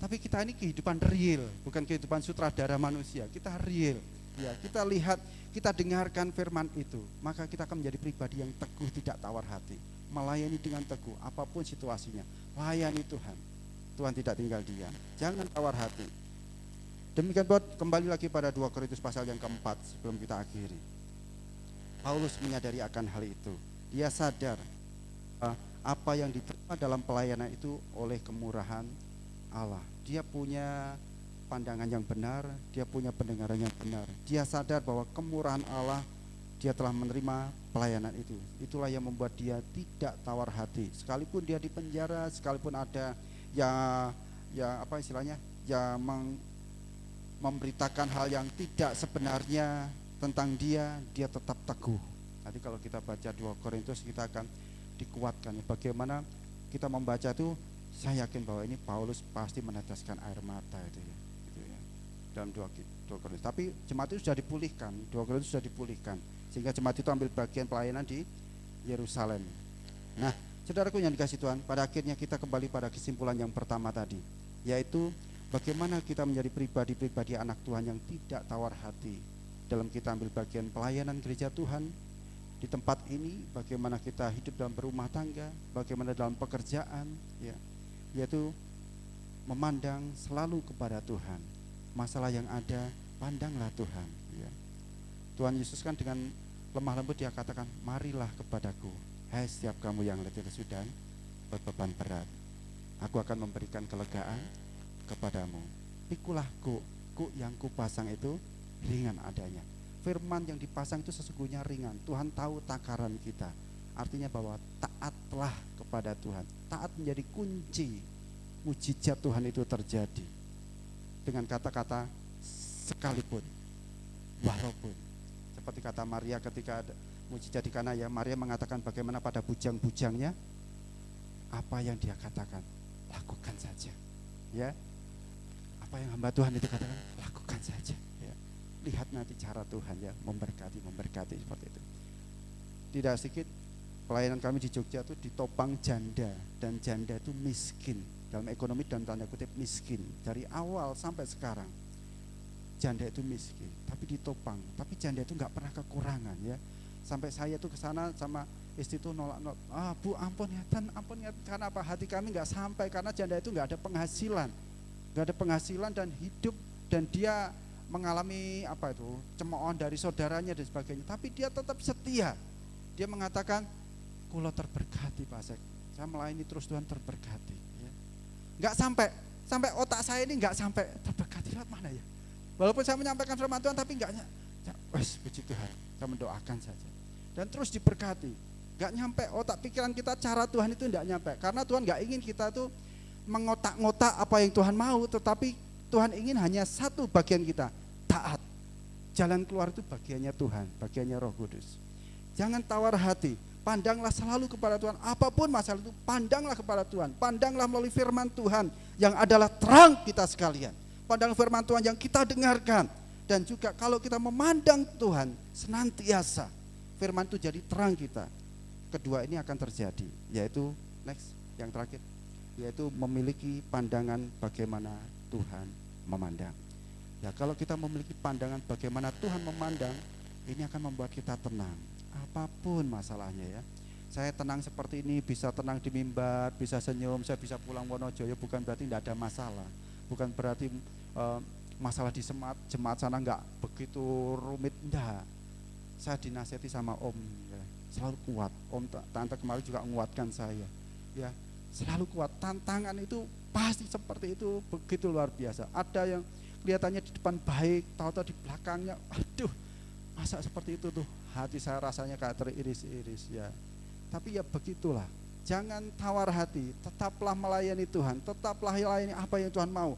Tapi kita ini kehidupan real, bukan kehidupan sutradara manusia. Kita real, ya. Kita lihat, kita dengarkan firman itu, maka kita akan menjadi pribadi yang teguh, tidak tawar hati, melayani dengan teguh apapun situasinya. Layani Tuhan. Tuhan tidak tinggal diam. Jangan tawar hati. Demikian buat kembali lagi pada 2 Korintus pasal yang keempat sebelum kita akhiri. Paulus menyadari akan hal itu. Dia sadar apa yang diterima dalam pelayanan itu oleh kemurahan Allah. Dia punya pandangan yang benar, dia punya pendengaran yang benar. Dia sadar bahwa kemurahan Allah, dia telah menerima pelayanan itu. Itulah yang membuat dia tidak tawar hati. Sekalipun dia di penjara, sekalipun ada memberitakan hal yang tidak sebenarnya tentang dia tetap teguh. Nanti kalau kita baca 2 Korintus kita akan dikuatkan. Bagaimana kita membaca itu, saya yakin bahwa ini Paulus pasti meneteskan air mata itu ya. Dalam 2 Korintus. Tapi jemaat itu sudah dipulihkan, 2 Korintus sudah dipulihkan, sehingga jemaat itu ambil bagian pelayanan di Yerusalem. Nah, saudaraku yang dikasih Tuhan, pada akhirnya kita kembali pada kesimpulan yang pertama tadi, yaitu bagaimana kita menjadi pribadi-pribadi anak Tuhan yang tidak tawar hati dalam kita ambil bagian pelayanan gereja Tuhan di tempat ini, bagaimana kita hidup dalam berumah tangga, bagaimana dalam pekerjaan, ya, yaitu memandang selalu kepada Tuhan. Masalah yang ada, pandanglah Tuhan ya. Tuhan Yesus kan dengan lemah lembut dia katakan, marilah kepadaku, hai setiap kamu yang letih lesu dan berbeban berat, aku akan memberikan kelegaan kepadamu. Pikulah kuk yang kupasang itu ringan adanya. Firman yang dipasang itu sesungguhnya ringan. Tuhan tahu takaran kita. Artinya bahwa taatlah kepada Tuhan. Taat menjadi kunci mujizat Tuhan itu terjadi. Dengan kata-kata sekalipun, walaupun, seperti kata Maria ketika ada mujizat di Kana ya, Maria mengatakan bagaimana pada bujang-bujangnya, apa yang dia katakan, lakukan saja ya. Apa yang hamba Tuhan itu katakan, lakukan saja ya. Lihat nanti cara Tuhan ya, memberkati seperti itu. Tidak sedikit pelayanan kami di Jogja itu ditopang janda, dan janda itu miskin. Dalam ekonomi dan tanda kutip miskin. Dari awal sampai sekarang janda itu miskin, tapi ditopang. Tapi janda itu nggak pernah kekurangan ya. Sampai saya tuh ke sana sama istri itu nolak, Bu ampun ya, karena apa, hati kami nggak sampai, karena janda itu nggak ada penghasilan. nggak ada penghasilan dan hidup, dan dia mengalami cemoohan dari saudaranya dan sebagainya, tapi dia tetap setia. Dia mengatakan, "Kulo terberkati Pak Sek, saya melayani terus Tuhan terberkati." Ya. Nggak sampai otak saya ini nggak sampai terberkati lewat mana ya. Walaupun saya menyampaikan firman Tuhan, tapi enggak, puji Tuhan, saya mendoakan saja. Dan terus diberkati. Enggak nyampe otak pikiran kita, cara Tuhan itu enggak nyampe. Karena Tuhan enggak ingin kita tuh mengotak-ngotak apa yang Tuhan mau, tetapi Tuhan ingin hanya satu bagian kita, taat. Jalan keluar itu bagiannya Tuhan, bagiannya Roh Kudus. Jangan tawar hati, pandanglah selalu kepada Tuhan. Apapun masalah itu, pandanglah kepada Tuhan. Pandanglah melalui firman Tuhan yang adalah terang kita sekalian. Pandang firman Tuhan yang kita dengarkan. Dan juga kalau kita memandang Tuhan senantiasa, firman itu jadi terang kita. Kedua ini akan terjadi, yaitu next, yang terakhir, yaitu memiliki pandangan bagaimana Tuhan memandang. Ya, kalau kita memiliki pandangan bagaimana Tuhan memandang, ini akan membuat kita tenang. Apapun masalahnya ya. Saya tenang seperti ini, bisa tenang di mimbar, bisa senyum, saya bisa pulang Wonojoyo, bukan berarti tidak ada masalah. Bukan berarti masalah di jemaat sana enggak begitu rumit, enggak. Saya dinasihati sama Om ya, selalu kuat. Om tante kemarin juga menguatkan saya. Ya, selalu kuat. Tantangan itu pasti seperti itu, begitu luar biasa. Ada yang kelihatannya di depan baik, tahu-tahu di belakangnya, aduh, masa seperti itu tuh. Hati saya rasanya kayak teriris-iris ya. Tapi ya begitulah. Jangan tawar hati, tetaplah melayani Tuhan, tetaplah melayani apa yang Tuhan mau.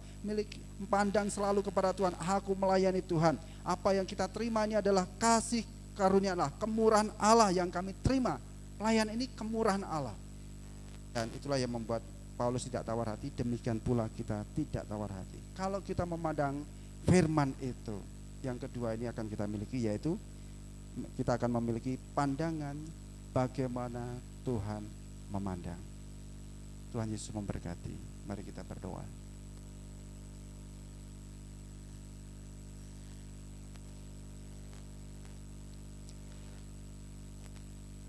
Pandang selalu kepada Tuhan, aku melayani Tuhan. Apa yang kita terima ini adalah kasih karunia Allah, kemurahan Allah yang kami terima. Pelayan ini kemurahan Allah. Dan itulah yang membuat Paulus tidak tawar hati, demikian pula kita tidak tawar hati. Kalau kita memandang firman itu, yang kedua ini akan kita miliki, yaitu kita akan memiliki pandangan bagaimana Tuhan memandang. Tuhan Yesus memberkati. Mari kita berdoa.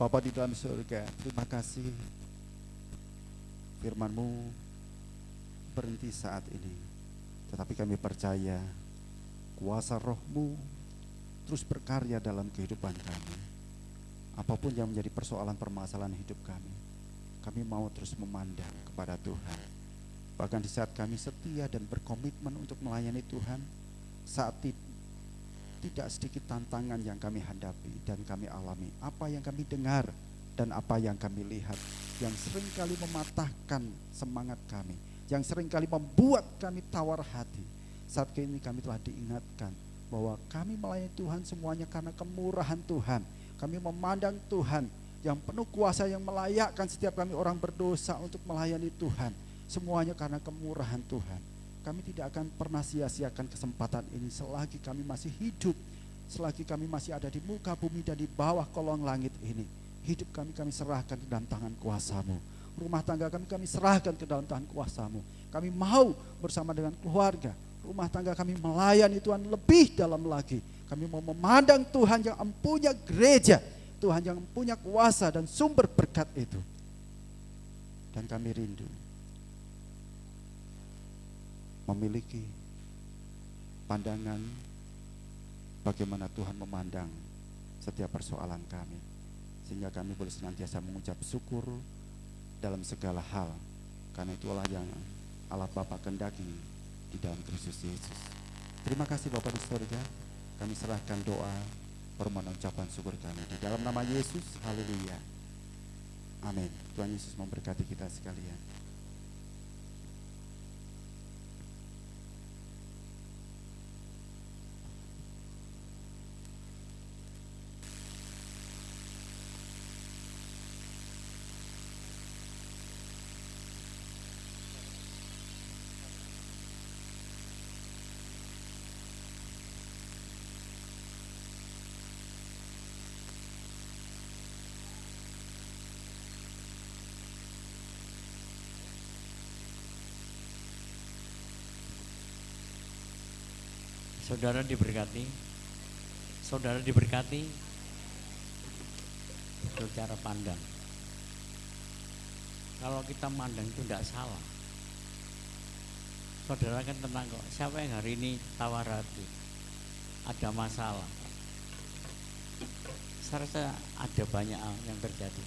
Bapa di dalam surga, terima kasih firman-Mu berhenti saat ini. Tetapi kami percaya kuasa Roh-Mu terus berkarya dalam kehidupan kami. Apapun yang menjadi persoalan permasalahan hidup kami mau terus memandang kepada Tuhan. Bahkan di saat kami setia dan berkomitmen untuk melayani Tuhan, saat tidak sedikit tantangan yang kami hadapi dan kami alami, apa yang kami dengar dan apa yang kami lihat, yang seringkali mematahkan semangat kami, yang seringkali membuat kami tawar hati. Saat ini kami telah diingatkan bahwa kami melayani Tuhan semuanya karena kemurahan Tuhan. Kami memandang Tuhan yang penuh kuasa, yang melayakkan setiap kami orang berdosa untuk melayani Tuhan. Semuanya karena kemurahan Tuhan. Kami tidak akan pernah sia-siakan kesempatan ini selagi kami masih hidup, selagi kami masih ada di muka bumi dan di bawah kolong langit ini. Hidup kami serahkan ke dalam tangan kuasa-Mu. Rumah tangga kami serahkan ke dalam tangan kuasa-Mu. Kami mau bersama dengan keluarga, rumah tangga kami melayani Tuhan lebih dalam lagi. Kami mau memandang Tuhan yang empunya gereja, Tuhan yang punya kuasa dan sumber berkat itu. Dan kami rindu memiliki pandangan bagaimana Tuhan memandang setiap persoalan kami, sehingga kami boleh senantiasa mengucap syukur dalam segala hal, karena itulah yang Allah Bapa kehendaki di dalam Kristus Yesus. Terima kasih Bapa di surga, kami serahkan doa, permohonan ucapan syukur kami di dalam nama Yesus. Haleluya, amin. Tuhan Yesus memberkati kita sekalian. Saudara diberkati, saudara diberkati. Itu cara pandang. Kalau kita mandang itu tidak salah. saudara kan tenang kok. Siapa yang hari ini tawar hati? Ada masalah. Saya rasa ada banyak hal yang terjadi.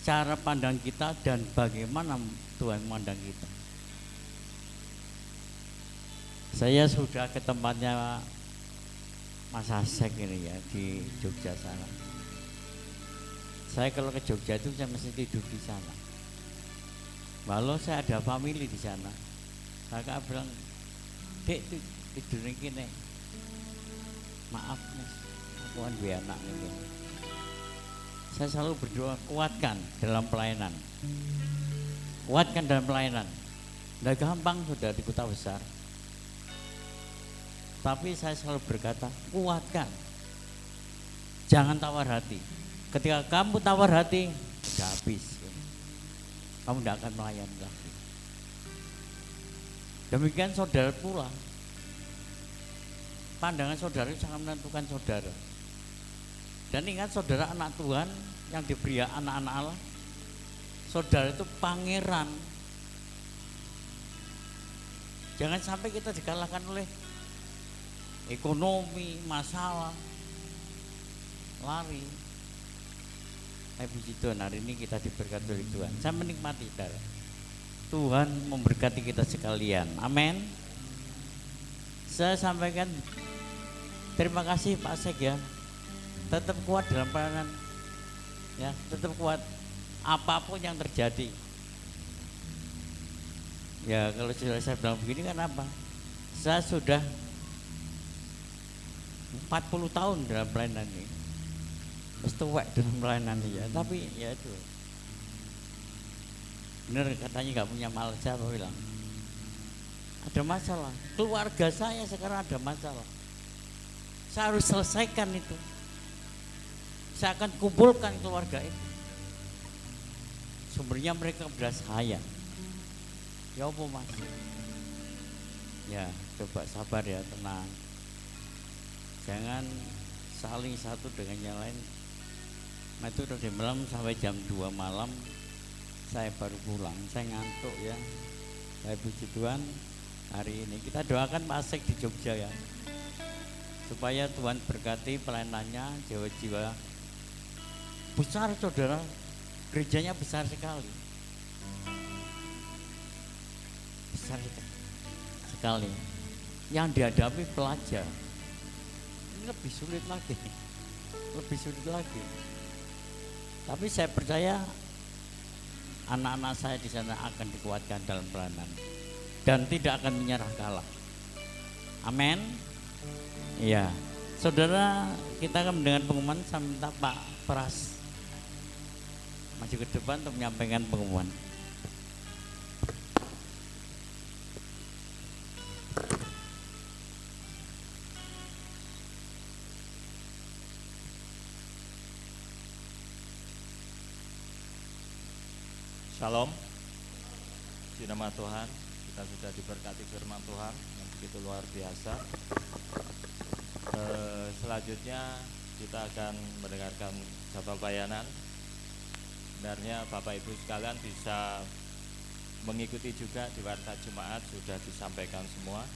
Cara pandang kita dan bagaimana Tuhan memandang kita. Saya sudah ke tempatnya Mas Asek ini ya di Jogja sana. Saya kalau ke Jogja itu saya mesti tidur di sana. Walau saya ada family di sana. Kakak bilang, "Dek, tidur ini. Maaf Mas, aku kan dua anak ini." Saya selalu berdoa, kuatkan dalam pelayanan. Kuatkan dalam pelayanan. Nggak gampang sudah di kota besar. Tapi saya selalu berkata, kuatkan. Jangan tawar hati. Ketika kamu tawar hati, sudah habis. Kamu tidak akan melayani lagi. Demikian saudara pula. Pandangan saudara sangat menentukan saudara. Dan ingat saudara anak Tuhan yang diberi anak-anak Allah. Saudara itu pangeran. Jangan sampai kita dikalahkan oleh ekonomi, masalah, lari. Puji Tuhan, hari ini kita diberkati oleh Tuhan. Saya menikmati saudara. Tuhan memberkati kita sekalian. Amin. Saya sampaikan terima kasih Pak Sek ya. Tetap kuat dalam pelayanan. Ya, tetap kuat apapun yang terjadi. Ya, kalau sudah saya bilang begini kan apa? Saya sudah 40 tahun dalam pelayanan ini. Terus tuwek dalam pelayanan ini ya, tapi ya itu. Benar katanya nggak punya malas, siapa bilang? Ada masalah. Keluarga saya sekarang ada masalah. Saya harus selesaikan itu. Saya akan kumpulkan keluarga itu. Sumbernya mereka beras saya. Ya apa Mas? Ya coba sabar ya, tenang. Jangan saling satu dengan yang lain. Nah itu udah di malam sampai jam 2 malam saya baru pulang. Saya ngantuk ya. Saya puji Tuhan hari ini. Kita doakan Pak Asek di Jogja ya. Supaya Tuhan berkati pelayanannya, jiwa-jiwa besar saudara. Gerejanya besar sekali. Besar sekali. Yang dihadapi pelajar ini lebih sulit lagi. Lebih sulit lagi. Tapi saya percaya anak-anak saya di sana akan dikuatkan dalam pelayanan dan tidak akan menyerah kalah. Amin. Iya. Saudara, kita akan mendengar pengumuman. Saya minta Pak Pras maju ke depan untuk menyampaikan pengumuman. Shalom, di nama Tuhan kita sudah diberkati firman Tuhan yang begitu luar biasa. Selanjutnya kita akan mendengarkan jadwal pelayanan. Sebenarnya Bapak Ibu sekalian bisa mengikuti juga di warta jemaat, sudah disampaikan semua.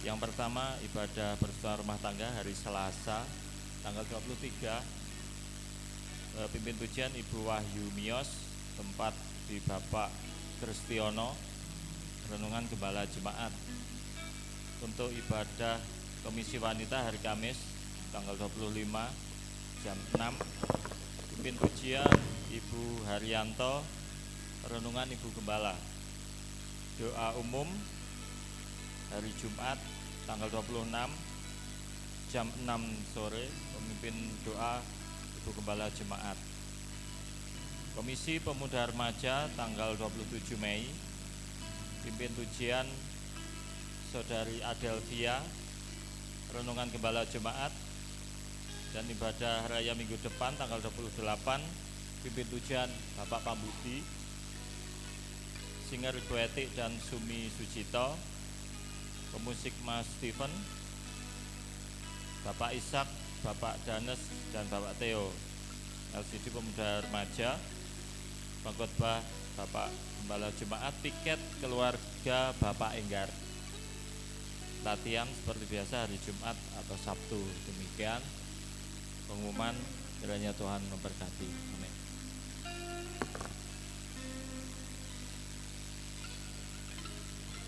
Yang pertama ibadah persekutuan rumah tangga hari Selasa tanggal 23, pimpin pujian Ibu Wahyu Mios, tempat di Bapak Kristiono, renungan gembala jemaat. Untuk ibadah komisi wanita hari Kamis tanggal 25 jam 6, pimpin pujian Ibu Haryanto, renungan Ibu Gembala. Doa umum hari Jumat tanggal 26 jam 6 sore, pemimpin doa Ibu Gembala Jemaat. Komisi Pemuda Remaja tanggal 27 Mei, pimpin pujian Saudari Adelvia, renungan Gembala Jemaat. Dan ibadah raya minggu depan tanggal 28, pimpin pujian Bapak Pambudi, singer Ibu Etik dan Sumi Sucito, pemusik Mas Steven, Bapak Ishak, Bapak Danes dan Bapak Theo. LCD Pemuda Remaja pengkhotbah Bapak Gembala Jemaat, piket keluarga Bapak Enggar. Latihan seperti biasa hari Jumat atau Sabtu. Demikian pengumuman, kiranya Tuhan memberkati. Amin.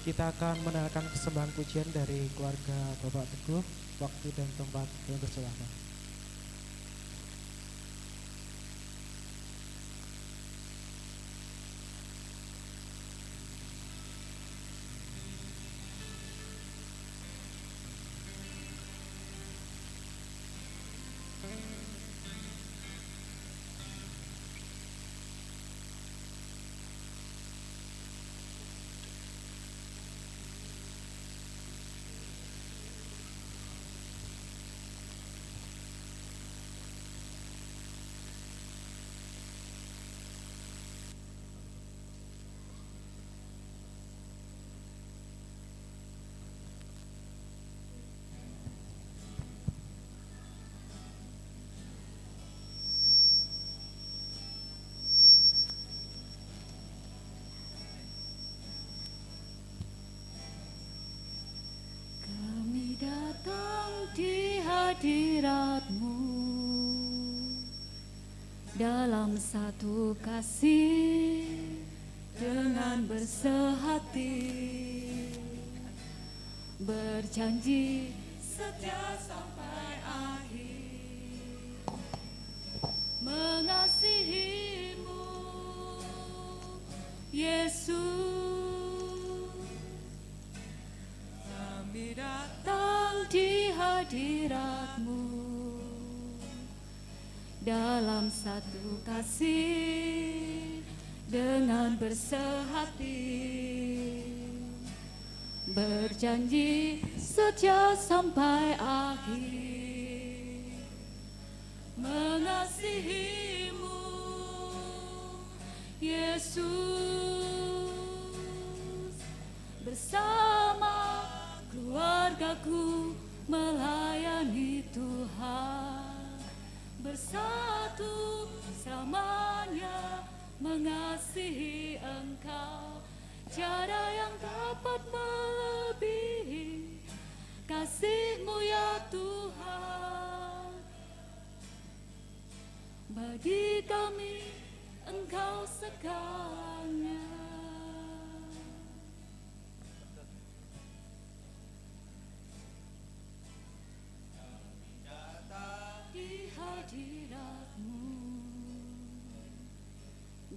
Kita akan mendengarkan persembahan pujian dari keluarga Bapak Teguh. Waktu dan tempat yang bersilakan. Kami datang di hadirat-Mu dalam satu kasih dengan bersehati, berjanji setia sampai akhir, mengasihi-Mu Yesus. Kami datang di hadirat-Mu dalam satu kasih dengan bersehati, berjanji setia sampai akhir, mengasihi-Mu Yesus. Bersama keluargaku melayani Tuhan, bersatu selamanya mengasihi Engkau. Tiada yang dapat melebihi kasih-Mu ya Tuhan. Bagi kami Engkau segalanya. Hadirat-Mu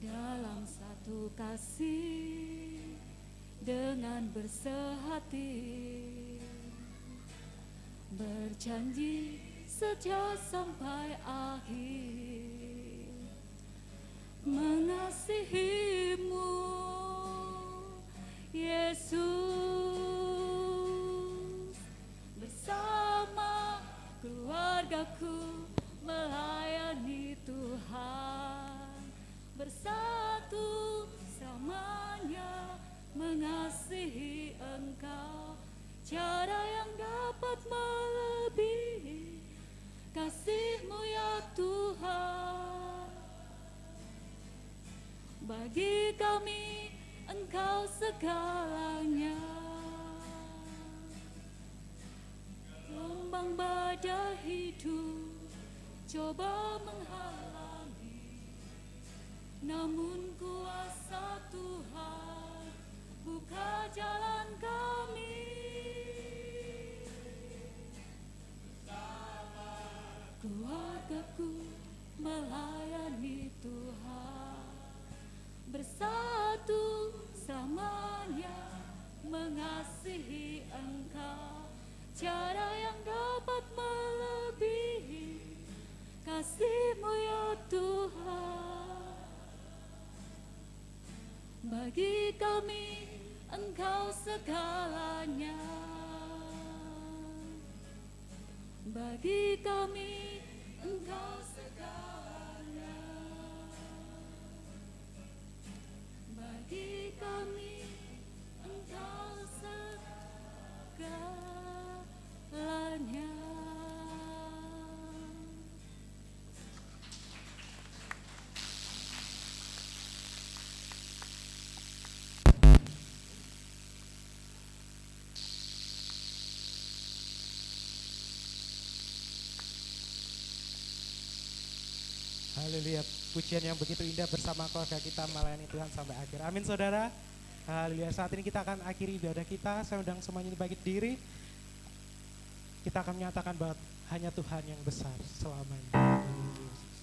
dalam satu kasih dengan bersehati, berjanji setia sampai akhir, mengasihi-Mu Yesus. Bersama keluargaku melayani Tuhan, bersatu selamanya mengasihi Engkau. Tiada yang dapat melebihi kasih-Mu ya Tuhan. Bagi kami Engkau segalanya. Gelombang badai hidup coba menghalangi, namun kuasa Tuhan buka jalan kami. Keluargaku melayani Tuhan, bersatu selamanya mengasihi Engkau. Tiada yang dapat melebihi kasih-Mu ya Tuhan. Bagi kami Engkau segalanya. Bagi kami Engkau segalanya. Bagi kami Engkau segalanya. Haleluya, pujian yang begitu indah bersama keluarga kita melayani Tuhan sampai akhir. Amin saudara. Haleluya, saat ini kita akan akhiri ibadah kita. Saya undang semuanya bangkit diri. Kita akan menyatakan bahwa hanya Tuhan yang besar selamanya. Haleluya, Yesus.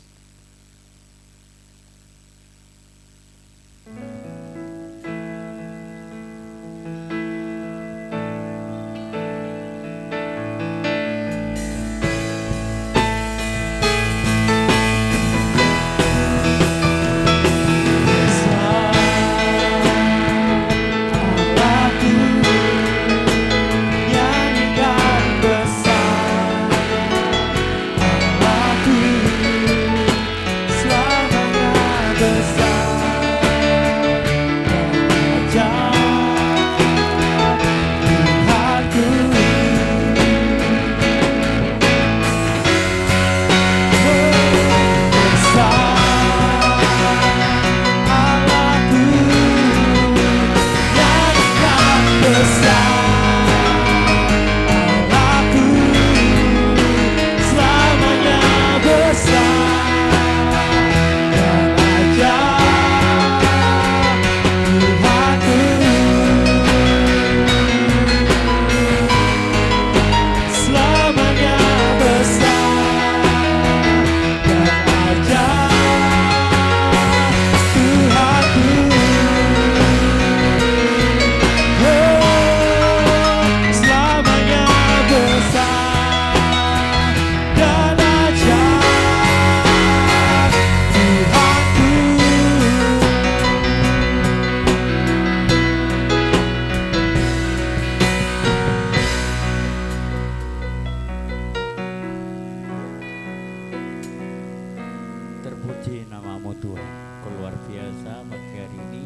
Terpuji namamu Tuhan, Kau luar biasa pagi hari ini.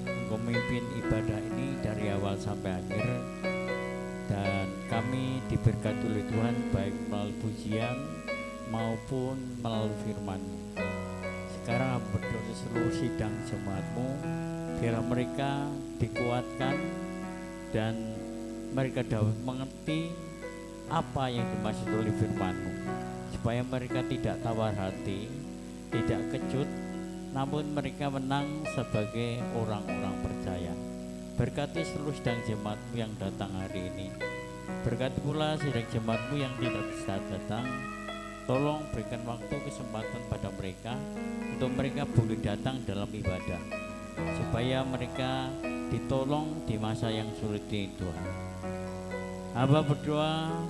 Engkau memimpin ibadah ini dari awal sampai akhir. Dan kami diberkati oleh Tuhan baik melalui pujian maupun melalui firman-Mu. Sekarang aku berdoa seluruh sidang jemaat-Mu, biar mereka dikuatkan dan mereka dapat mengerti apa yang dimaksud oleh firman-Mu, supaya mereka tidak tawar hati, tidak kecut, namun mereka menang sebagai orang-orang percaya. Berkati seluruh sidang jemaat-Mu yang datang hari ini. Berkati pula sidang jemaat-Mu yang tidak bisa datang. Tolong berikan waktu kesempatan pada mereka untuk mereka boleh datang dalam ibadah, supaya mereka ditolong di masa yang sulit ini Tuhan. Hamba berdoa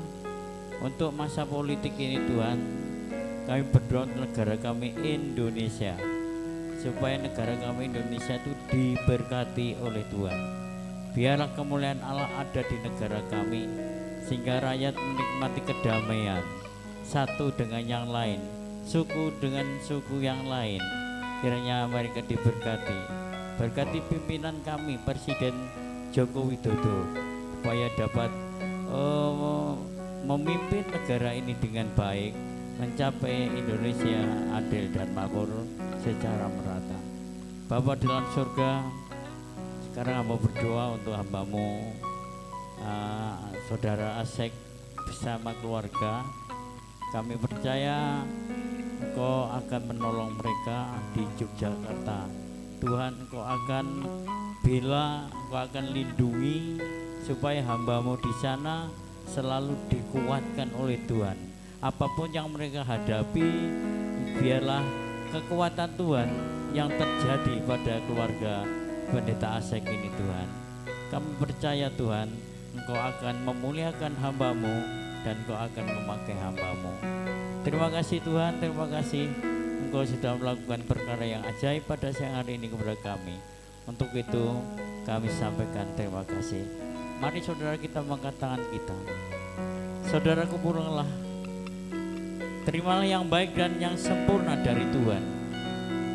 untuk masa politik ini Tuhan. Kami berdoa untuk negara kami Indonesia, supaya negara kami Indonesia itu diberkati oleh Tuhan. Biarlah kemuliaan Allah ada di negara kami, sehingga rakyat menikmati kedamaian satu dengan yang lain, suku dengan suku yang lain. Kiranya mereka diberkati. Berkati pimpinan kami Presiden Joko Widodo, supaya dapat memimpin negara ini dengan baik, mencapai Indonesia adil dan makmur secara merata. Bapa dalam surga, sekarang hamba berdoa untuk hamba-Mu, Saudara Asek bersama keluarga. Kami percaya Engkau akan menolong mereka di Yogyakarta. Tuhan, Engkau akan bela, Engkau akan lindungi, supaya hamba-Mu di sana selalu dikuatkan oleh Tuhan. Apapun yang mereka hadapi, biarlah kekuatan Tuhan yang terjadi pada keluarga Pendeta Asek ini Tuhan. Kami percaya Tuhan, Engkau akan memuliakan hamba-Mu dan Engkau akan memakai hamba-Mu. Terima kasih Tuhan, terima kasih Engkau sudah melakukan perkara yang ajaib pada siang hari ini kepada kami. Untuk itu kami sampaikan terima kasih. Mari saudara kita mengangkat tangan kita. Saudaraku, pulanglah, terimalah yang baik dan yang sempurna dari Tuhan.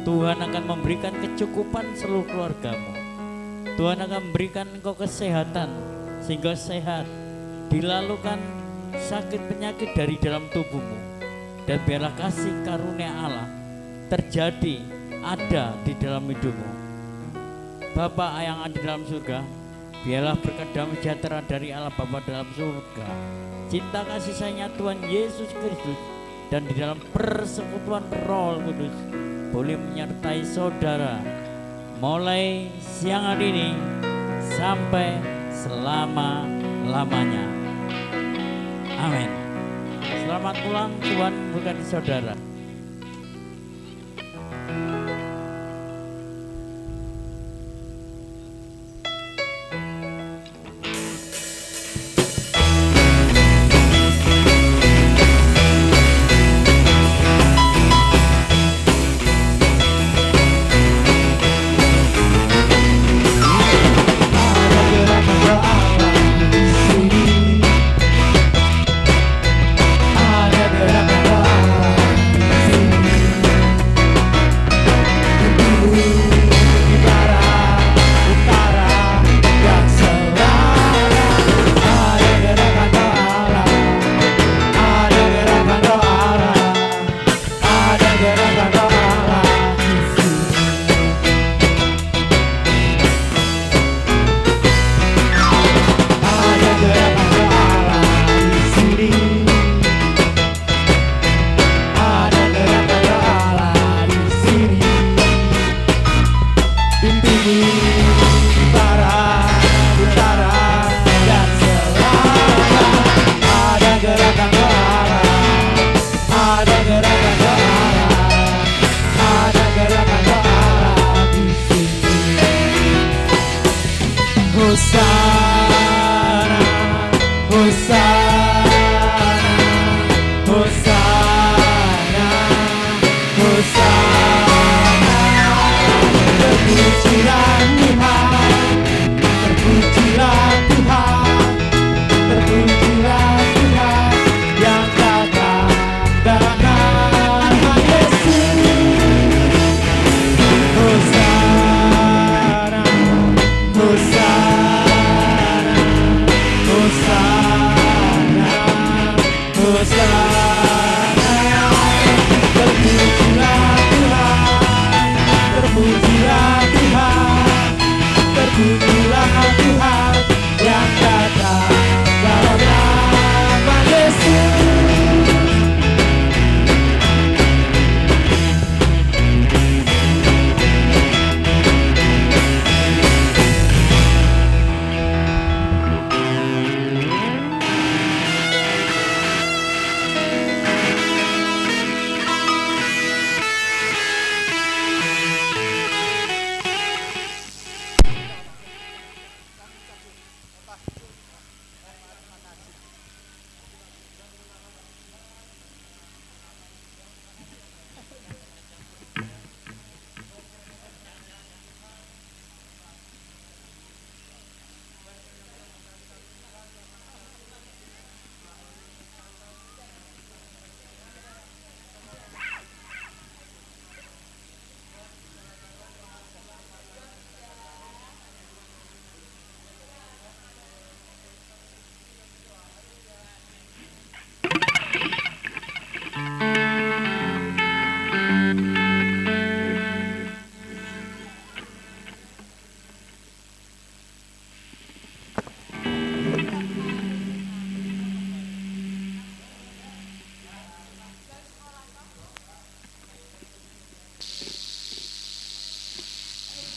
Tuhan akan memberikan kecukupan seluruh keluargamu. Tuhan akan memberikan engkau kesehatan, sehingga sehat, dilalukan sakit penyakit dari dalam tubuhmu. Dan biarlah kasih karunia Allah terjadi, ada di dalam hidupmu. Bapa yang ada di dalam surga, biarlah berkat damai sejahtera dari Allah Bapa dalam surga, cinta kasih sayangnya Tuhan Yesus Kristus, dan di dalam persekutuan Roh Kudus boleh menyertai saudara mulai siang hari ini sampai selama-lamanya. Amin. Selamat pulang, Tuhan berkati saudara. Pujian Tuhan